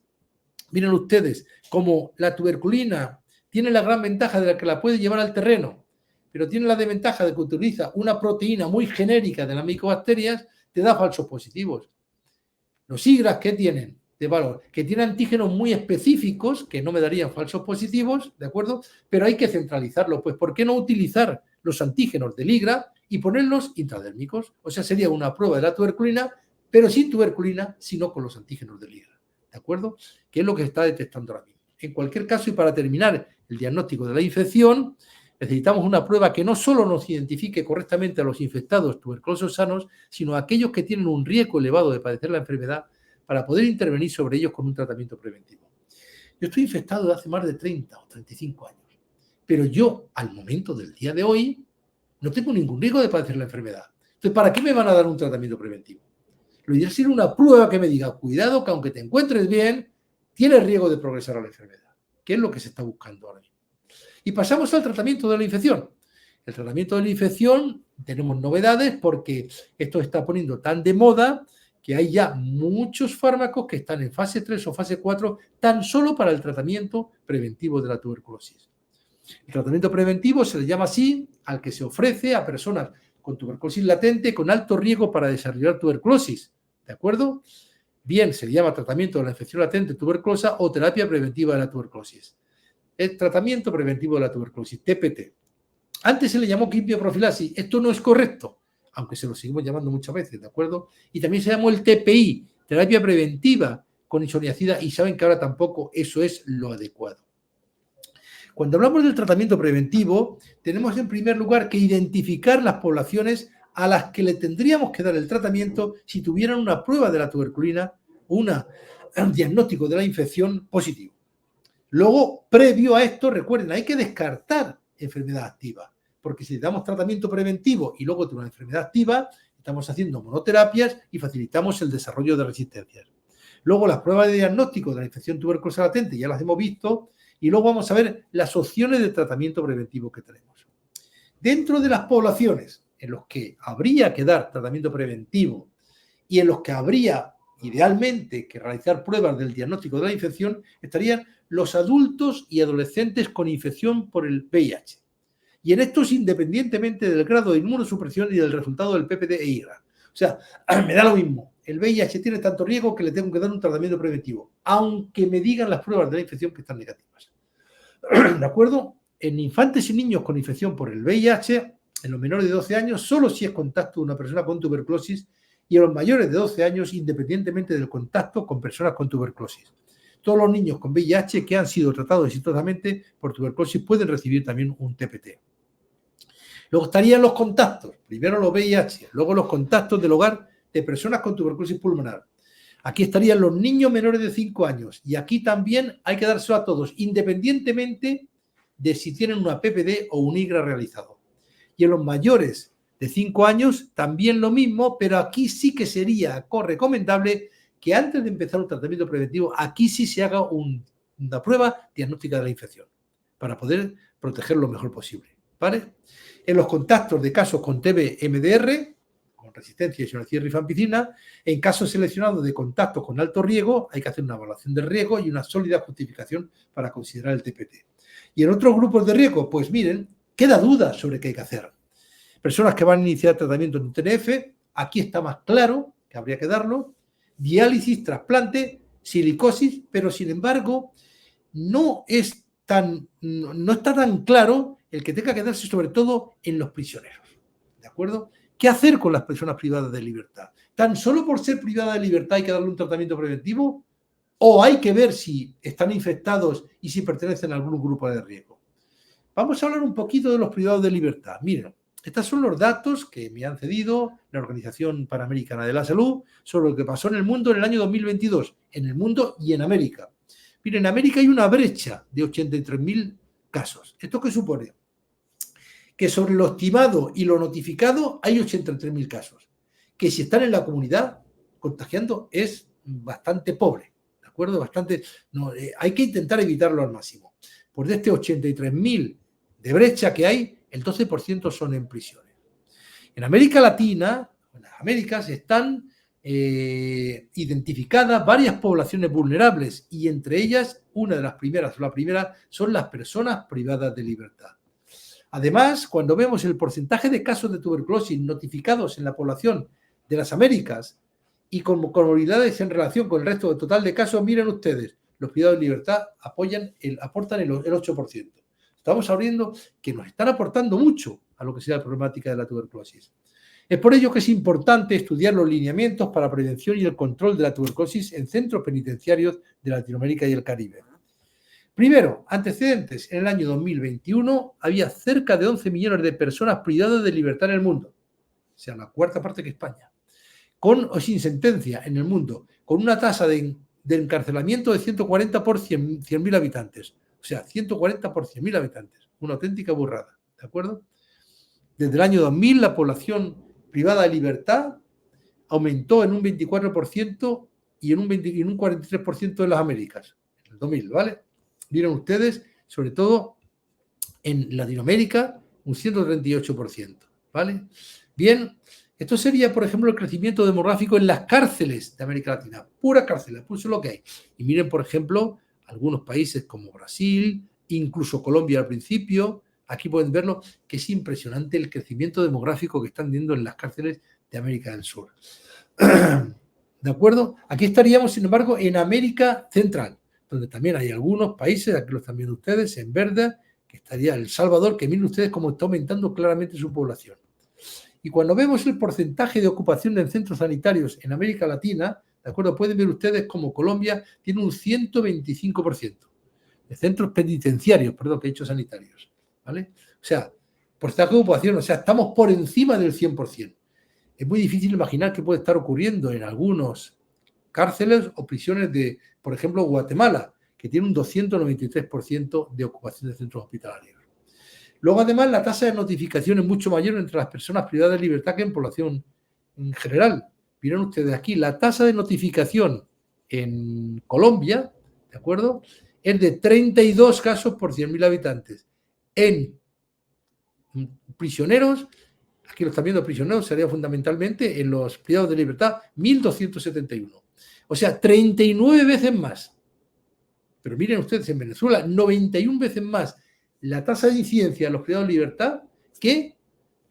miren ustedes, como la tuberculina tiene la gran ventaja de que la puede llevar al terreno, pero tiene la desventaja de que utiliza una proteína muy genérica de las micobacterias, te da falsos positivos. Los IGRAs, ¿qué tienen de valor? Que tienen antígenos muy específicos que no me darían falsos positivos, ¿de acuerdo? Pero hay que centralizarlo. Pues, ¿por qué no utilizar los antígenos del IGRA y ponerlos intradérmicos? O sea, sería una prueba de la tuberculina, pero sin tuberculina, sino con los antígenos del IGRA, ¿de acuerdo? Que es lo que se está detectando ahora mismo. En cualquier caso, y para terminar el diagnóstico de la infección, necesitamos una prueba que no solo nos identifique correctamente a los infectados tuberculosos sanos, sino a aquellos que tienen un riesgo elevado de padecer la enfermedad para poder intervenir sobre ellos con un tratamiento preventivo. Yo estoy infectado de hace más de 30 o 35 años, pero yo, al momento del día de hoy, no tengo ningún riesgo de padecer la enfermedad. Entonces, ¿para qué me van a dar un tratamiento preventivo? Lo ideal sería una prueba que me diga, cuidado, que aunque te encuentres bien, tienes riesgo de progresar a la enfermedad, que es lo que se está buscando ahora mismo. Y pasamos al tratamiento de la infección. El tratamiento de la infección, tenemos novedades porque esto está poniendo tan de moda que hay ya muchos fármacos que están en fase 3 o fase 4 tan solo para el tratamiento preventivo de la tuberculosis. El tratamiento preventivo se le llama así al que se ofrece a personas con tuberculosis latente con alto riesgo para desarrollar tuberculosis, ¿de acuerdo? Bien, se le llama tratamiento de la infección latente tuberculosa o terapia preventiva de la tuberculosis. El tratamiento preventivo de la tuberculosis, TPT. Antes se le llamó quimioprofilaxis. Esto no es correcto, aunque se lo seguimos llamando muchas veces, ¿de acuerdo? Y también se llamó el TPI, terapia preventiva con isoniazida, y saben que ahora tampoco eso es lo adecuado. Cuando hablamos del tratamiento preventivo, tenemos en primer lugar que identificar las poblaciones a las que le tendríamos que dar el tratamiento si tuvieran una prueba de la tuberculina o un diagnóstico de la infección positivo. Luego, previo a esto, recuerden, hay que descartar enfermedad activa, porque si le damos tratamiento preventivo y luego tenemos una enfermedad activa, estamos haciendo monoterapias y facilitamos el desarrollo de resistencias. Luego, las pruebas de diagnóstico de la infección tuberculosa latente ya las hemos visto, y luego vamos a ver las opciones de tratamiento preventivo que tenemos. Dentro de las poblaciones en los que habría que dar tratamiento preventivo y en los que habría idealmente que realizar pruebas del diagnóstico de la infección, estarían los adultos y adolescentes con infección por el VIH. Y en estos, independientemente del grado de inmunosupresión y del resultado del PPD e IGRA. O sea, me da lo mismo. El VIH tiene tanto riesgo que le tengo que dar un tratamiento preventivo, aunque me digan las pruebas de la infección que están negativas. ¿De acuerdo? En infantes y niños con infección por el VIH, en los menores de 12 años, solo si es contacto de una persona con tuberculosis, y a los mayores de 12 años, independientemente del contacto con personas con tuberculosis. Todos los niños con VIH que han sido tratados exitosamente por tuberculosis pueden recibir también un TPT. Luego estarían los contactos, primero los VIH, luego los contactos del hogar de personas con tuberculosis pulmonar. Aquí estarían los niños menores de 5 años y aquí también hay que dárselo a todos, independientemente de si tienen una PPD o un IGRA realizado. Y en los mayores de 5 años también lo mismo, pero aquí sí que sería recomendable que antes de empezar un tratamiento preventivo, aquí sí se haga una prueba diagnóstica de la infección para poder proteger lo mejor posible, ¿vale? En los contactos de casos con TB-MDR, con resistencia a isoniazida y rifampicina, en casos seleccionados de contactos con alto riesgo, hay que hacer una evaluación del riesgo y una sólida justificación para considerar el TPT. Y en otros grupos de riesgo, pues miren, queda duda sobre qué hay que hacer. Personas que van a iniciar tratamiento en un TNF, aquí está más claro que habría que darlo, diálisis, trasplante, silicosis, pero sin embargo no está tan claro el que tenga que darse sobre todo en los prisioneros, ¿de acuerdo? ¿Qué hacer con las personas privadas de libertad? ¿Tan solo por ser privada de libertad hay que darle un tratamiento preventivo? ¿O hay que ver si están infectados y si pertenecen a algún grupo de riesgo? Vamos a hablar un poquito de los privados de libertad. Miren, estos son los datos que me han cedido la Organización Panamericana de la Salud sobre lo que pasó en el mundo en el año 2022, en el mundo y en América. Miren, en América hay una brecha de 83.000 casos. ¿Esto qué supone? Que sobre lo estimado y lo notificado hay 83.000 casos. Que si están en la comunidad contagiando es bastante pobre, ¿de acuerdo? Hay que intentar evitarlo al máximo. Pues de este 83.000 de brecha que hay, el 12% son en prisiones. En América Latina, en las Américas, están identificadas varias poblaciones vulnerables y entre ellas, una de las primeras, la primera, son las personas privadas de libertad. Además, cuando vemos el porcentaje de casos de tuberculosis notificados en la población de las Américas y con comorbilidades en relación con el resto del total de casos, miren ustedes, los privados de libertad aportan el 8%. Estamos abriendo que nos están aportando mucho a lo que sea la problemática de la tuberculosis. Es por ello que es importante estudiar los lineamientos para la prevención y el control de la tuberculosis en centros penitenciarios de Latinoamérica y el Caribe. Primero, antecedentes. En el año 2021 había cerca de 11 millones de personas privadas de libertad en el mundo, o sea, la cuarta parte que España, con o sin sentencia en el mundo, con una tasa de encarcelamiento de 140 por 100.000 habitantes. O sea, 140 por 100.000 habitantes. Una auténtica burrada, ¿de acuerdo? Desde el año 2000 la población privada de libertad aumentó en un 24% y en un 43% en las Américas, en el 2000, ¿vale? Vieron ustedes, sobre todo en Latinoamérica, un 138%, ¿vale? Bien, esto sería, por ejemplo, el crecimiento demográfico en las cárceles de América Latina, pura cárceles, pues eso es lo que hay. Y miren, por ejemplo, algunos países como Brasil, incluso Colombia al principio, aquí pueden verlo, que es impresionante el crecimiento demográfico que están viendo en las cárceles de América del Sur. ¿De acuerdo? Aquí estaríamos, sin embargo, en América Central, donde también hay algunos países, aquí lo están viendo ustedes, en verde, que estaría El Salvador, que miren ustedes cómo está aumentando claramente su población. Y cuando vemos el porcentaje de ocupación en centros sanitarios en América Latina, ¿de acuerdo? Pueden ver ustedes cómo Colombia tiene un 125% de centros penitenciarios, perdón, que he dicho sanitarios, ¿vale? O sea, porcentaje de ocupación, o sea, estamos por encima del 100%. Es muy difícil imaginar qué puede estar ocurriendo en algunos cárceles o prisiones de, por ejemplo, Guatemala, que tiene un 293% de ocupación de centros hospitalarios. Luego, además, la tasa de notificación es mucho mayor entre las personas privadas de libertad que en población en general. Miren ustedes aquí, la tasa de notificación en Colombia, ¿de acuerdo?, es de 32 casos por 100.000 habitantes. En prisioneros, aquí lo están viendo prisioneros, sería fundamentalmente en los privados de libertad, 1.271. O sea, 39 veces más. Pero miren ustedes, en Venezuela, 91 veces más la tasa de incidencia en los privados de libertad que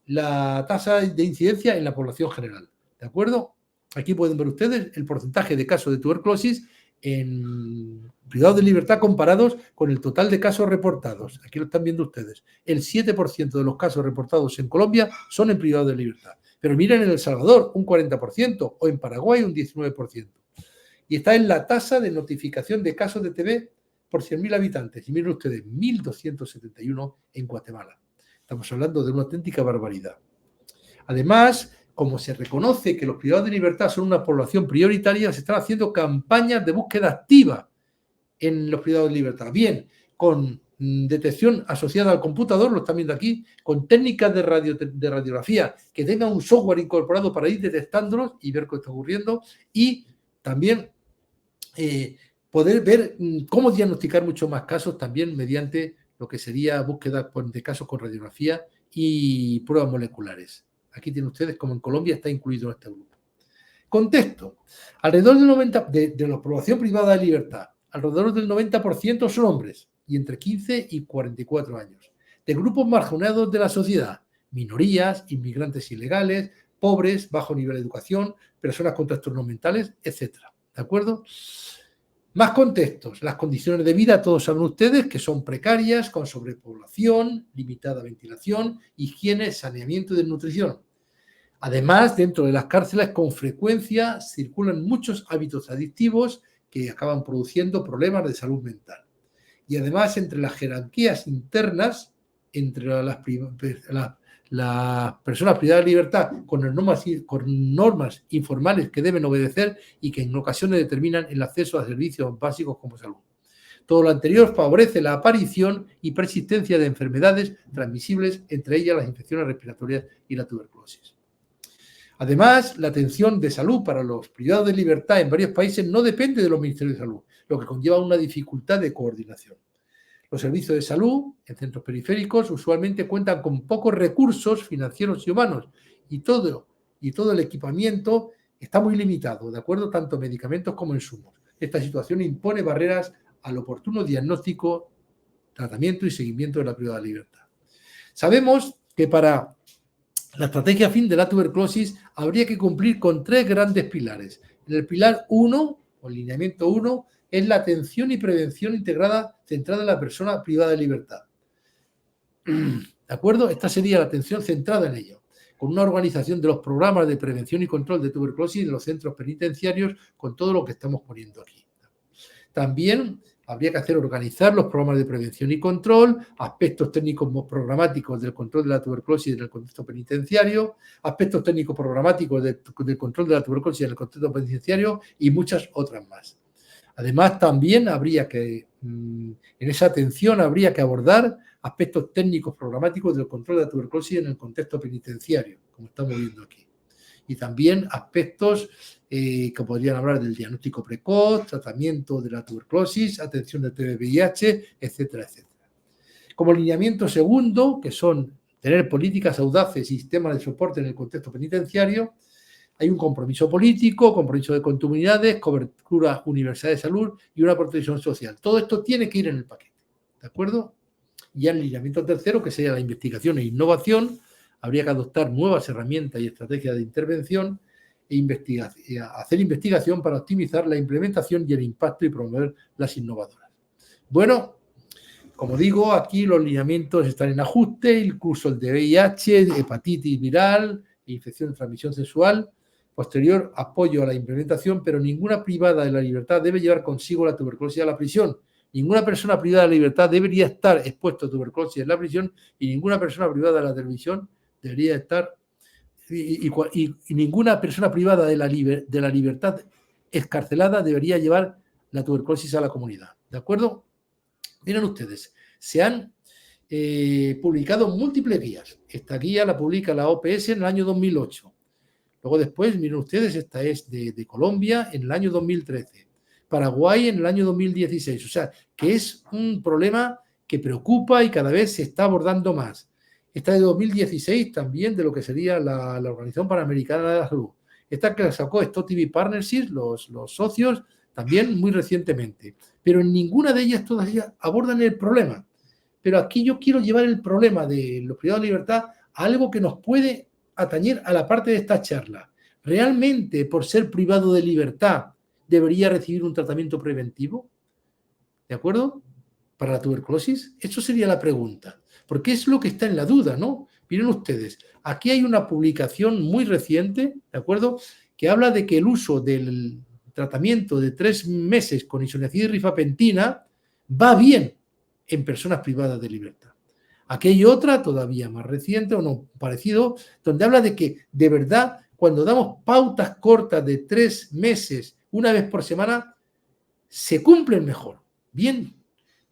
la tasa de incidencia en la población general. ¿De acuerdo? Aquí pueden ver ustedes el porcentaje de casos de tuberculosis en privados de libertad comparados con el total de casos reportados. Aquí lo están viendo ustedes. El 7% de los casos reportados en Colombia son en privados de libertad. Pero miren en El Salvador, un 40%, o en Paraguay, un 19%. Y está en la tasa de notificación de casos de TB por 100.000 habitantes. Y miren ustedes, 1.271 en Guatemala. Estamos hablando de una auténtica barbaridad. Además, como se reconoce que los privados de libertad son una población prioritaria, se están haciendo campañas de búsqueda activa en los privados de libertad. Bien, con detección asociada al computador, lo están viendo aquí, con técnicas de radiografía que tengan un software incorporado para ir detectándolos y ver qué está ocurriendo, y también poder ver cómo diagnosticar muchos más casos también mediante lo que sería búsqueda de casos con radiografía y pruebas moleculares. Aquí tienen ustedes como en Colombia está incluido en este grupo. Contexto. Alrededor del 90% de la población privada de libertad, alrededor del 90% son hombres y entre 15 y 44 años. De grupos marginados de la sociedad, minorías, inmigrantes ilegales, pobres, bajo nivel de educación, personas con trastornos mentales, etc. ¿De acuerdo? Más contextos. Las condiciones de vida, todos saben ustedes, que son precarias, con sobrepoblación, limitada ventilación, higiene, saneamiento y desnutrición. Además, dentro de las cárceles, con frecuencia circulan muchos hábitos adictivos que acaban produciendo problemas de salud mental. Y además, entre las jerarquías internas, entre las personas privadas de libertad con normas informales que deben obedecer y que en ocasiones determinan el acceso a servicios básicos como salud. Todo lo anterior favorece la aparición y persistencia de enfermedades transmisibles, entre ellas las infecciones respiratorias y la tuberculosis. Además, la atención de salud para los privados de libertad en varios países no depende de los ministerios de salud, lo que conlleva una dificultad de coordinación. Los servicios de salud en centros periféricos usualmente cuentan con pocos recursos financieros y humanos y todo el equipamiento está muy limitado, ¿de acuerdo? Tanto medicamentos como insumos. Esta situación impone barreras al oportuno diagnóstico, tratamiento y seguimiento de la privada de libertad. Sabemos que para La estrategia fin de la tuberculosis habría que cumplir con 3 grandes pilares. En el pilar 1, o lineamiento 1, es la atención y prevención integrada centrada en la persona privada de libertad. ¿De acuerdo? Esta sería la atención centrada en ello, con una organización de los programas de prevención y control de tuberculosis de los centros penitenciarios, con todo lo que estamos poniendo aquí. También habría que organizar los programas de prevención y control, aspectos técnicos programáticos del control de la tuberculosis en el contexto penitenciario, aspectos técnicos programáticos del control de la tuberculosis en el contexto penitenciario y muchas otras más. Además, también habría que, en esa atención, habría que abordar aspectos técnicos programáticos del control de la tuberculosis en el contexto penitenciario, como estamos viendo aquí. Y también aspectos que podrían hablar del diagnóstico precoz, tratamiento de la tuberculosis, atención del TB-VIH, etcétera, etcétera. Como lineamiento segundo, que son tener políticas audaces y sistemas de soporte en el contexto penitenciario, hay un compromiso político, compromiso de comunidades, cobertura universal de salud y una protección social. Todo esto tiene que ir en el paquete, ¿de acuerdo? Y el lineamiento tercero, que sería la investigación e innovación, habría que adoptar nuevas herramientas y estrategias de intervención e hacer investigación para optimizar la implementación y el impacto y promover las innovadoras. Bueno, como digo, aquí los lineamientos están en ajuste, incluso el de VIH, hepatitis viral, infección de transmisión sexual. Posterior apoyo a la implementación, pero ninguna privada de la libertad debe llevar consigo la tuberculosis a la prisión. Ninguna persona privada de la libertad debería estar expuesta a tuberculosis en la prisión y ninguna persona privada de la televisión debería estar y ninguna persona privada de la libertad excarcelada debería llevar la tuberculosis a la comunidad. ¿De acuerdo? Miren ustedes, se han publicado múltiples guías. Esta guía la publica la OPS en el año 2008. Luego después, miren ustedes, esta es de Colombia en el año 2013. Paraguay en el año 2016. O sea, que es un problema que preocupa y cada vez se está abordando más. Esta de 2016 también de lo que sería la Organización Panamericana de la Salud. Esta que la sacó STOTV Partnerships, los socios, también muy recientemente. Pero en ninguna de ellas todavía abordan el problema. Pero aquí yo quiero llevar el problema de los privados de libertad a algo que nos puede atañer a la parte de esta charla. ¿Realmente por ser privado de libertad debería recibir un tratamiento preventivo? ¿De acuerdo? Para la tuberculosis. Eso sería la pregunta. Porque es lo que está en la duda, ¿no? Miren ustedes, aquí hay una publicación muy reciente, ¿de acuerdo? Que habla de que el uso del tratamiento de 3 meses con isoniazid y rifampicina va bien en personas privadas de libertad. Aquí hay otra todavía más reciente o no parecido, donde habla de que de verdad cuando damos pautas cortas de 3 meses, una vez por semana, se cumplen mejor. Bien,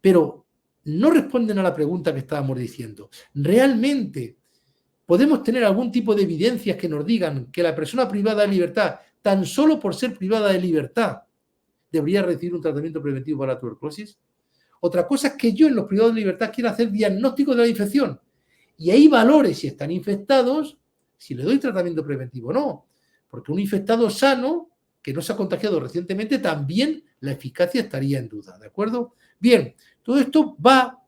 pero no responden a la pregunta que estábamos diciendo. ¿Realmente podemos tener algún tipo de evidencias que nos digan que la persona privada de libertad, tan solo por ser privada de libertad, debería recibir un tratamiento preventivo para la tuberculosis? Otra cosa es que yo en los privados de libertad quiero hacer diagnóstico de la infección y ahí valore si están infectados, si le doy tratamiento preventivo o no. Porque un infectado sano que no se ha contagiado recientemente, también la eficacia estaría en duda, ¿de acuerdo? Bien, todo esto va,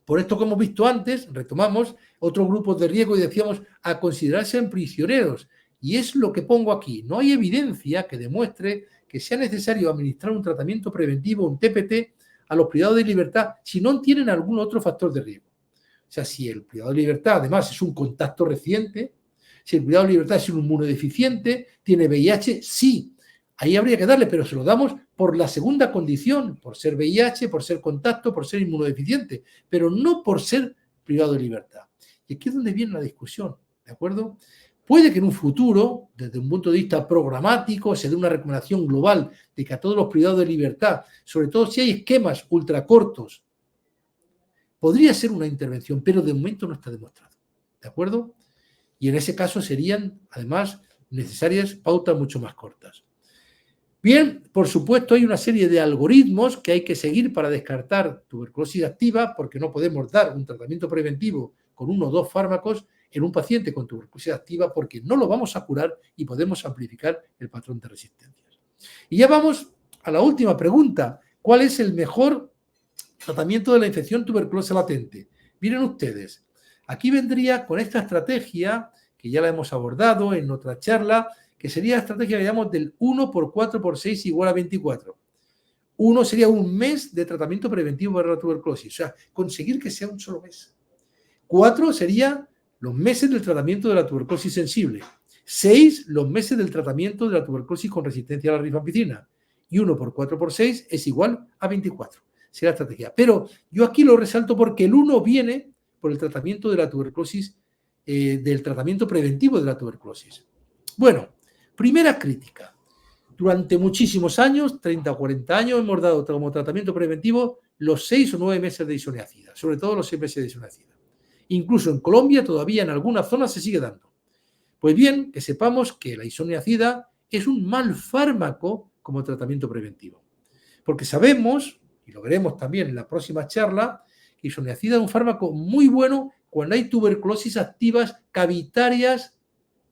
por esto que hemos visto antes, retomamos otros grupos de riesgo y decíamos a considerarse en prisioneros. Y es lo que pongo aquí. No hay evidencia que demuestre que sea necesario administrar un tratamiento preventivo, un TPT, a los privados de libertad si no tienen algún otro factor de riesgo. O sea, si el privado de libertad además es un contacto reciente, si el privado de libertad es un inmunodeficiente, tiene VIH, sí, ahí habría que darle, pero se lo damos por la segunda condición, por ser VIH, por ser contacto, por ser inmunodeficiente, pero no por ser privado de libertad. Y aquí es donde viene la discusión, ¿de acuerdo? Puede que en un futuro, desde un punto de vista programático, se dé una recomendación global de que a todos los privados de libertad, sobre todo si hay esquemas ultracortos, podría ser una intervención, pero de momento no está demostrado. ¿De acuerdo? Y en ese caso serían, además, necesarias pautas mucho más cortas. Bien, por supuesto, hay una serie de algoritmos que hay que seguir para descartar tuberculosis activa, porque no podemos dar un tratamiento preventivo con 1 o 2 fármacos en un paciente con tuberculosis activa porque no lo vamos a curar y podemos amplificar el patrón de resistencias. Y ya vamos a la última pregunta. ¿Cuál es el mejor tratamiento de la infección tuberculosa latente? Miren ustedes, aquí vendría con esta estrategia que ya la hemos abordado en otra charla, que sería la estrategia que llamamos del 1 por 4 por 6 igual a 24. 1 sería un mes de tratamiento preventivo para la tuberculosis, o sea, conseguir que sea un solo mes. 4 sería los meses del tratamiento de la tuberculosis sensible. 6, los meses del tratamiento de la tuberculosis con resistencia a la rifampicina. Y 1 por 4 por 6 es igual a 24. Sería la estrategia. Pero yo aquí lo resalto porque el 1 viene por el tratamiento de la tuberculosis, del tratamiento preventivo de la tuberculosis. Bueno, primera crítica. Durante muchísimos años, 30 o 40 años, hemos dado como tratamiento preventivo los 6 o 9 meses de isoniazida, sobre todo los 6 meses de isoniazida. Incluso en Colombia todavía en algunas zonas se sigue dando. Pues bien, que sepamos que la isoniazida es un mal fármaco como tratamiento preventivo. Porque sabemos, y lo veremos también en la próxima charla, que isoniazida es un fármaco muy bueno cuando hay tuberculosis activas cavitarias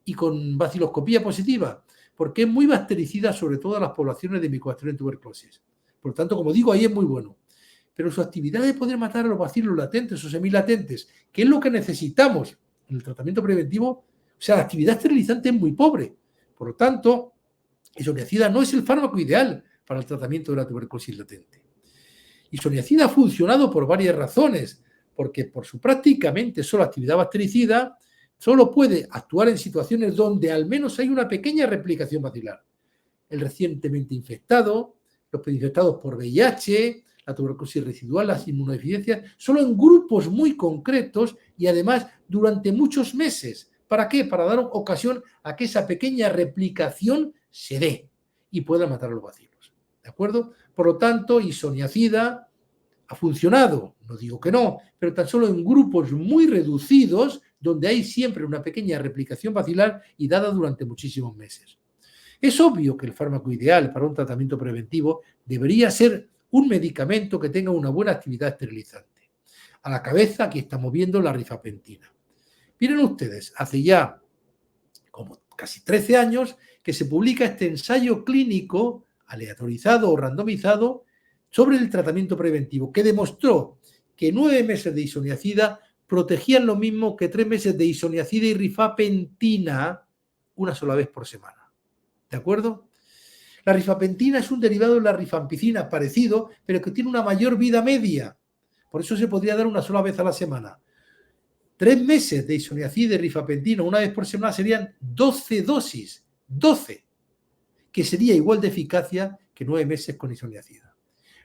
y con baciloscopía positiva, porque es muy bactericida sobre todo en las poblaciones de Mycobacterium tuberculosis. Por lo tanto, como digo, ahí es muy bueno. Pero su actividad de poder matar a los bacilos latentes o semilatentes, que es lo que necesitamos en el tratamiento preventivo, o sea, la actividad esterilizante es muy pobre. Por lo tanto, isoniazida no es el fármaco ideal para el tratamiento de la tuberculosis latente. Isoniazida ha funcionado por varias razones, porque por su prácticamente sola actividad bactericida, solo puede actuar en situaciones donde al menos hay una pequeña replicación bacilar. El recientemente infectado, los infectados por VIH, la tuberculosis residual, las inmunodeficiencias, solo en grupos muy concretos y además durante muchos meses. ¿Para qué? Para dar ocasión a que esa pequeña replicación se dé y pueda matar a los bacilos. ¿De acuerdo? Por lo tanto, isoniazida ha funcionado, no digo que no, pero tan solo en grupos muy reducidos donde hay siempre una pequeña replicación bacilar y dada durante muchísimos meses. Es obvio que el fármaco ideal para un tratamiento preventivo debería ser un medicamento que tenga una buena actividad esterilizante. A la cabeza aquí estamos viendo la rifapentina. Miren ustedes, hace ya como casi 13 años que se publica este ensayo clínico aleatorizado o randomizado sobre el tratamiento preventivo, que demostró que 9 meses de isoniazida protegían lo mismo que 3 meses de isoniazida y rifapentina una sola vez por semana. ¿De acuerdo? La rifapentina es un derivado de la rifampicina parecido, pero que tiene una mayor vida media. Por eso se podría dar una sola vez a la semana. 3 meses de isoniazida y rifapentina una vez por semana serían 12 dosis. 12. Que sería igual de eficacia que 9 meses con isoniazida.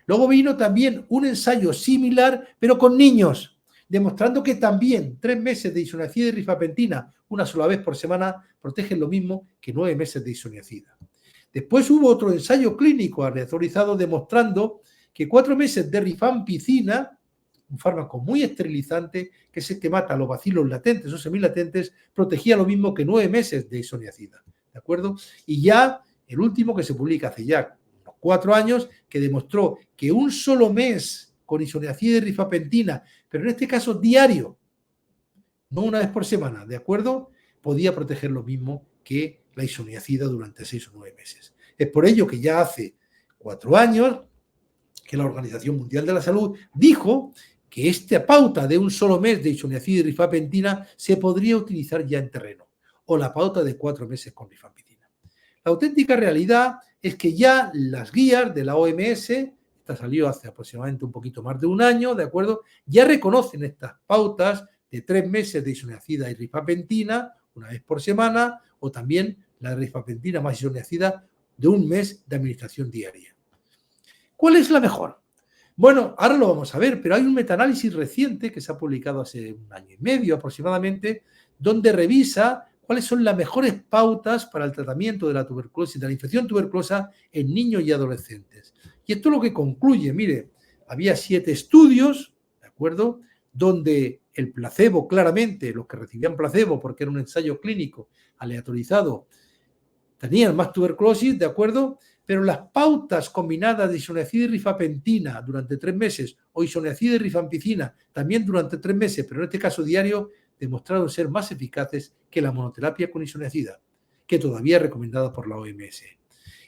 Luego vino también un ensayo similar, pero con niños, demostrando que también 3 meses de isoniazida y rifapentina una sola vez por semana protegen lo mismo que 9 meses de isoniazida. Después hubo otro ensayo clínico aleatorizado demostrando que 4 meses de rifampicina, un fármaco muy esterilizante, que es el que mata a los bacilos latentes o semilatentes, protegía lo mismo que 9 meses de isoniazida. ¿De acuerdo? Y ya el último que se publica hace ya unos 4 años, que demostró que un solo mes con isoniazida y rifapentina, pero en este caso diario, no una vez por semana, ¿de acuerdo? Podía proteger lo mismo que la isoniazida durante 6 o 9 meses. Es por ello que ya hace 4 años que la Organización Mundial de la Salud dijo que esta pauta de un solo mes de isoniazida y rifapentina se podría utilizar ya en terreno, o la pauta de 4 meses con rifampicina. La auténtica realidad es que ya las guías de la OMS, esta salió hace aproximadamente un poquito más de un año, ¿de acuerdo? Ya reconocen estas pautas de 3 meses de isoniazida y rifapentina, una vez por semana, o también la rifapentina más isoniazida de un mes de administración diaria. ¿Cuál es la mejor? Bueno, ahora lo vamos a ver, pero hay un metaanálisis reciente que se ha publicado hace un año y medio aproximadamente, donde revisa cuáles son las mejores pautas para el tratamiento de la tuberculosis, de la infección tuberculosa en niños y adolescentes. Y esto es lo que concluye. Mire, había 7 estudios, ¿de acuerdo?, donde el placebo, claramente, los que recibían placebo porque era un ensayo clínico aleatorizado, tenían más tuberculosis, ¿de acuerdo? Pero las pautas combinadas de isoniazida y rifapentina durante 3 meses o isoniazida y rifampicina también durante 3 meses, pero en este caso diario, demostraron ser más eficaces que la monoterapia con isoniazida, que todavía es recomendada por la OMS.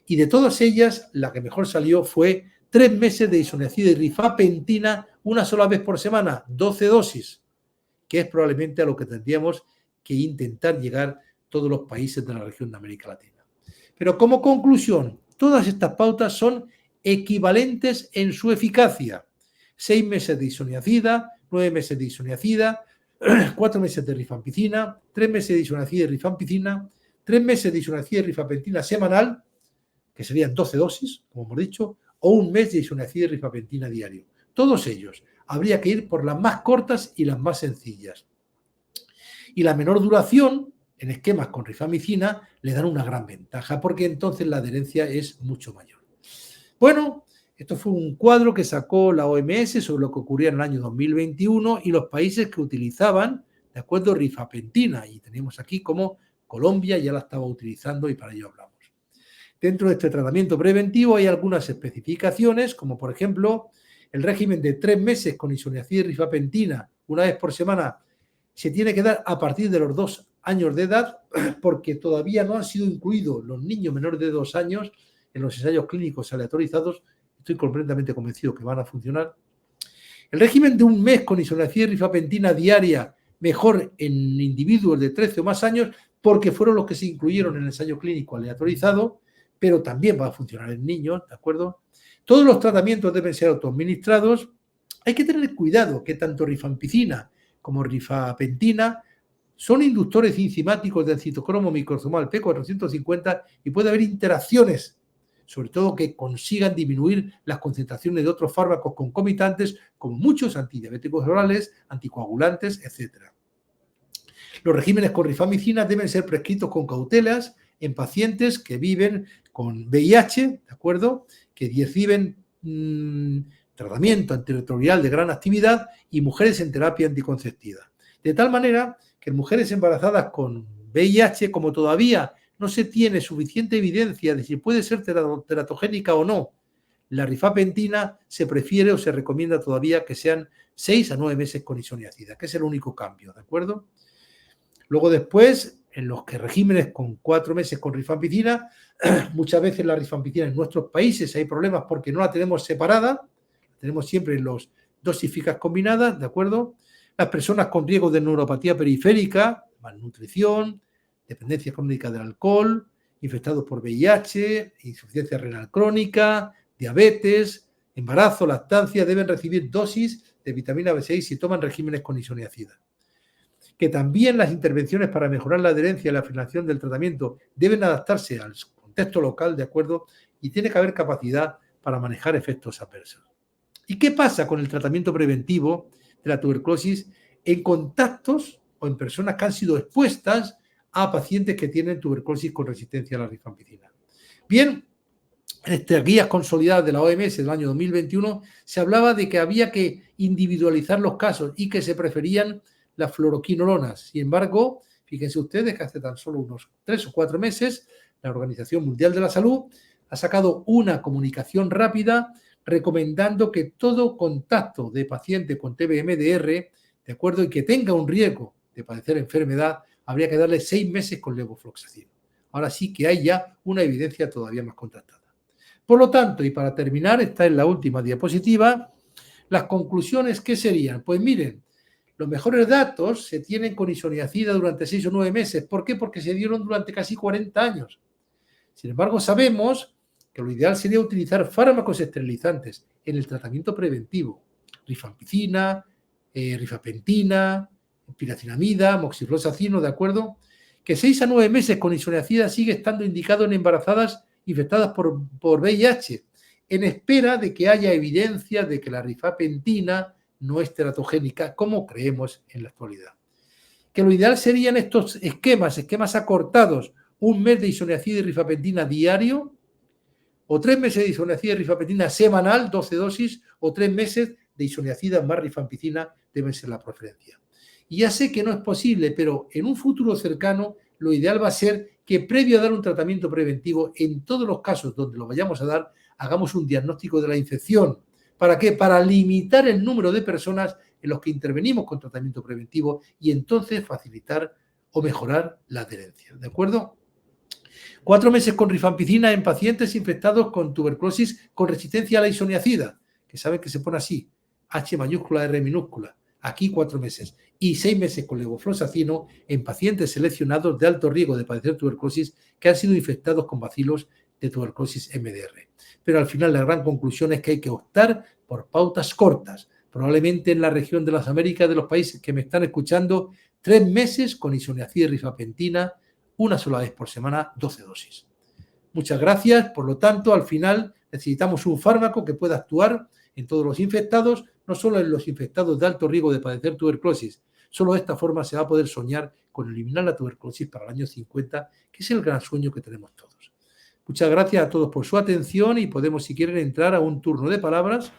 Y de todas ellas, la que mejor salió fue 3 meses de isoniazida y rifapentina una sola vez por semana, 12 dosis, que es probablemente a lo que tendríamos que intentar llegar a todos los países de la región de América Latina. Pero como conclusión, todas estas pautas son equivalentes en su eficacia. 6 meses de isoniazida, 9 meses de isoniazida, 4 meses de rifampicina, 3 meses de isoniazida y rifampicina, 3 meses de isoniazida y rifampicina semanal, que serían 12 dosis, como hemos dicho, o 1 mes de isoniazida y rifampicina diario. Todos ellos. Habría que ir por las más cortas y las más sencillas. Y la menor duración, en esquemas con rifamicina, le dan una gran ventaja, porque entonces la adherencia es mucho mayor. Bueno, esto fue un cuadro que sacó la OMS sobre lo que ocurría en el año 2021 y los países que utilizaban, de acuerdo, rifapentina. Y tenemos aquí como Colombia ya la estaba utilizando y para ello hablamos. Dentro de este tratamiento preventivo hay algunas especificaciones, como por ejemplo el régimen de 3 meses con isoniazida y rifapentina una vez por semana se tiene que dar a partir de los 2 años de edad, porque todavía no han sido incluidos los niños menores de 2 años en los ensayos clínicos aleatorizados. Estoy completamente convencido que van a funcionar. El régimen de 1 mes con isoniazida y rifapentina diaria, mejor en individuos de 13 o más años, porque fueron los que se incluyeron en el ensayo clínico aleatorizado, pero también va a funcionar en niños, ¿de acuerdo? Todos los tratamientos deben ser autoadministrados. Hay que tener cuidado que tanto rifampicina como rifapentina son inductores enzimáticos del citocromo microsomal P450 y puede haber interacciones, sobre todo que consigan disminuir las concentraciones de otros fármacos concomitantes, como muchos antidiabéticos orales, anticoagulantes, etc. Los regímenes con rifamicina deben ser prescritos con cautelas en pacientes que viven con VIH, ¿de acuerdo?, que reciben tratamiento antirretroviral de gran actividad y mujeres en terapia anticonceptiva. De tal manera que en mujeres embarazadas con VIH, como todavía no se tiene suficiente evidencia de si puede ser teratogénica o no, la rifapentina se prefiere o se recomienda todavía que sean 6 a 9 meses con isoniazida, que es el único cambio, ¿de acuerdo? Luego después, en los que regímenes con 4 meses con rifampicina, muchas veces la rifampicina en nuestros países hay problemas porque no la tenemos separada, la tenemos siempre en los dosificas combinadas, ¿de acuerdo? Las personas con riesgo de neuropatía periférica, malnutrición, dependencia crónica del alcohol, infectados por VIH, insuficiencia renal crónica, diabetes, embarazo, lactancia, deben recibir dosis de vitamina B6 si toman regímenes con isoniazida. Que también las intervenciones para mejorar la adherencia y la afinación del tratamiento deben adaptarse al contexto local, ¿de acuerdo? Y tiene que haber capacidad para manejar efectos adversos. ¿Y qué pasa con el tratamiento preventivo de la tuberculosis en contactos o en personas que han sido expuestas a pacientes que tienen tuberculosis con resistencia a la rifampicina? Bien, en estas guías consolidadas de la OMS del año 2021 se hablaba de que había que individualizar los casos y que se preferían las fluoroquinolonas. Sin embargo, fíjense ustedes que hace tan solo unos 3 o 4 meses la Organización Mundial de la Salud ha sacado una comunicación rápida recomendando que todo contacto de paciente con TBMDR, de acuerdo, y que tenga un riesgo de padecer enfermedad, habría que darle 6 meses con levofloxacino. Ahora sí que hay ya una evidencia todavía más contrastada. Por lo tanto, y para terminar, esta es la última diapositiva, las conclusiones, ¿qué serían? Pues miren, los mejores datos se tienen con isoniazida durante 6 o 9 meses. ¿Por qué? Porque se dieron durante casi 40 años. Sin embargo, sabemos que lo ideal sería utilizar fármacos esterilizantes en el tratamiento preventivo. Rifampicina, rifapentina, piracinamida, moxifloxacino, ¿de acuerdo? Que 6 a 9 meses con isoniazida sigue estando indicado en embarazadas infectadas por VIH, en espera de que haya evidencia de que la rifapentina no es teratogénica, como creemos en la actualidad. Que lo ideal serían estos esquemas acortados, 1 mes de isoniazida y rifapentina diario, o 3 meses de isoniazida y rifapentina semanal, 12 dosis, o 3 meses de isoniazida más rifampicina deben ser la preferencia. Y ya sé que no es posible, pero en un futuro cercano lo ideal va a ser que previo a dar un tratamiento preventivo, en todos los casos donde lo vayamos a dar, hagamos un diagnóstico de la infección. ¿Para qué? Para limitar el número de personas en los que intervenimos con tratamiento preventivo y entonces facilitar o mejorar la adherencia. ¿De acuerdo? 4 meses con rifampicina en pacientes infectados con tuberculosis con resistencia a la isoniazida, que saben que se pone así, H mayúscula, R minúscula. aquí 4 meses y 6 meses con levofloxacino en pacientes seleccionados de alto riesgo de padecer tuberculosis que han sido infectados con bacilos de tuberculosis MDR. Pero al final la gran conclusión es que hay que optar por pautas cortas, probablemente en la región de las Américas, de los países que me están escuchando, 3 meses con isoniazid rifampicina, una sola vez por semana, 12 dosis. Muchas gracias. Por lo tanto, al final necesitamos un fármaco que pueda actuar en todos los infectados, no solo en los infectados de alto riesgo de padecer tuberculosis. Solo de esta forma se va a poder soñar con eliminar la tuberculosis para el año 50, que es el gran sueño que tenemos todos. Muchas gracias a todos por su atención y podemos, si quieren, entrar a un turno de palabras.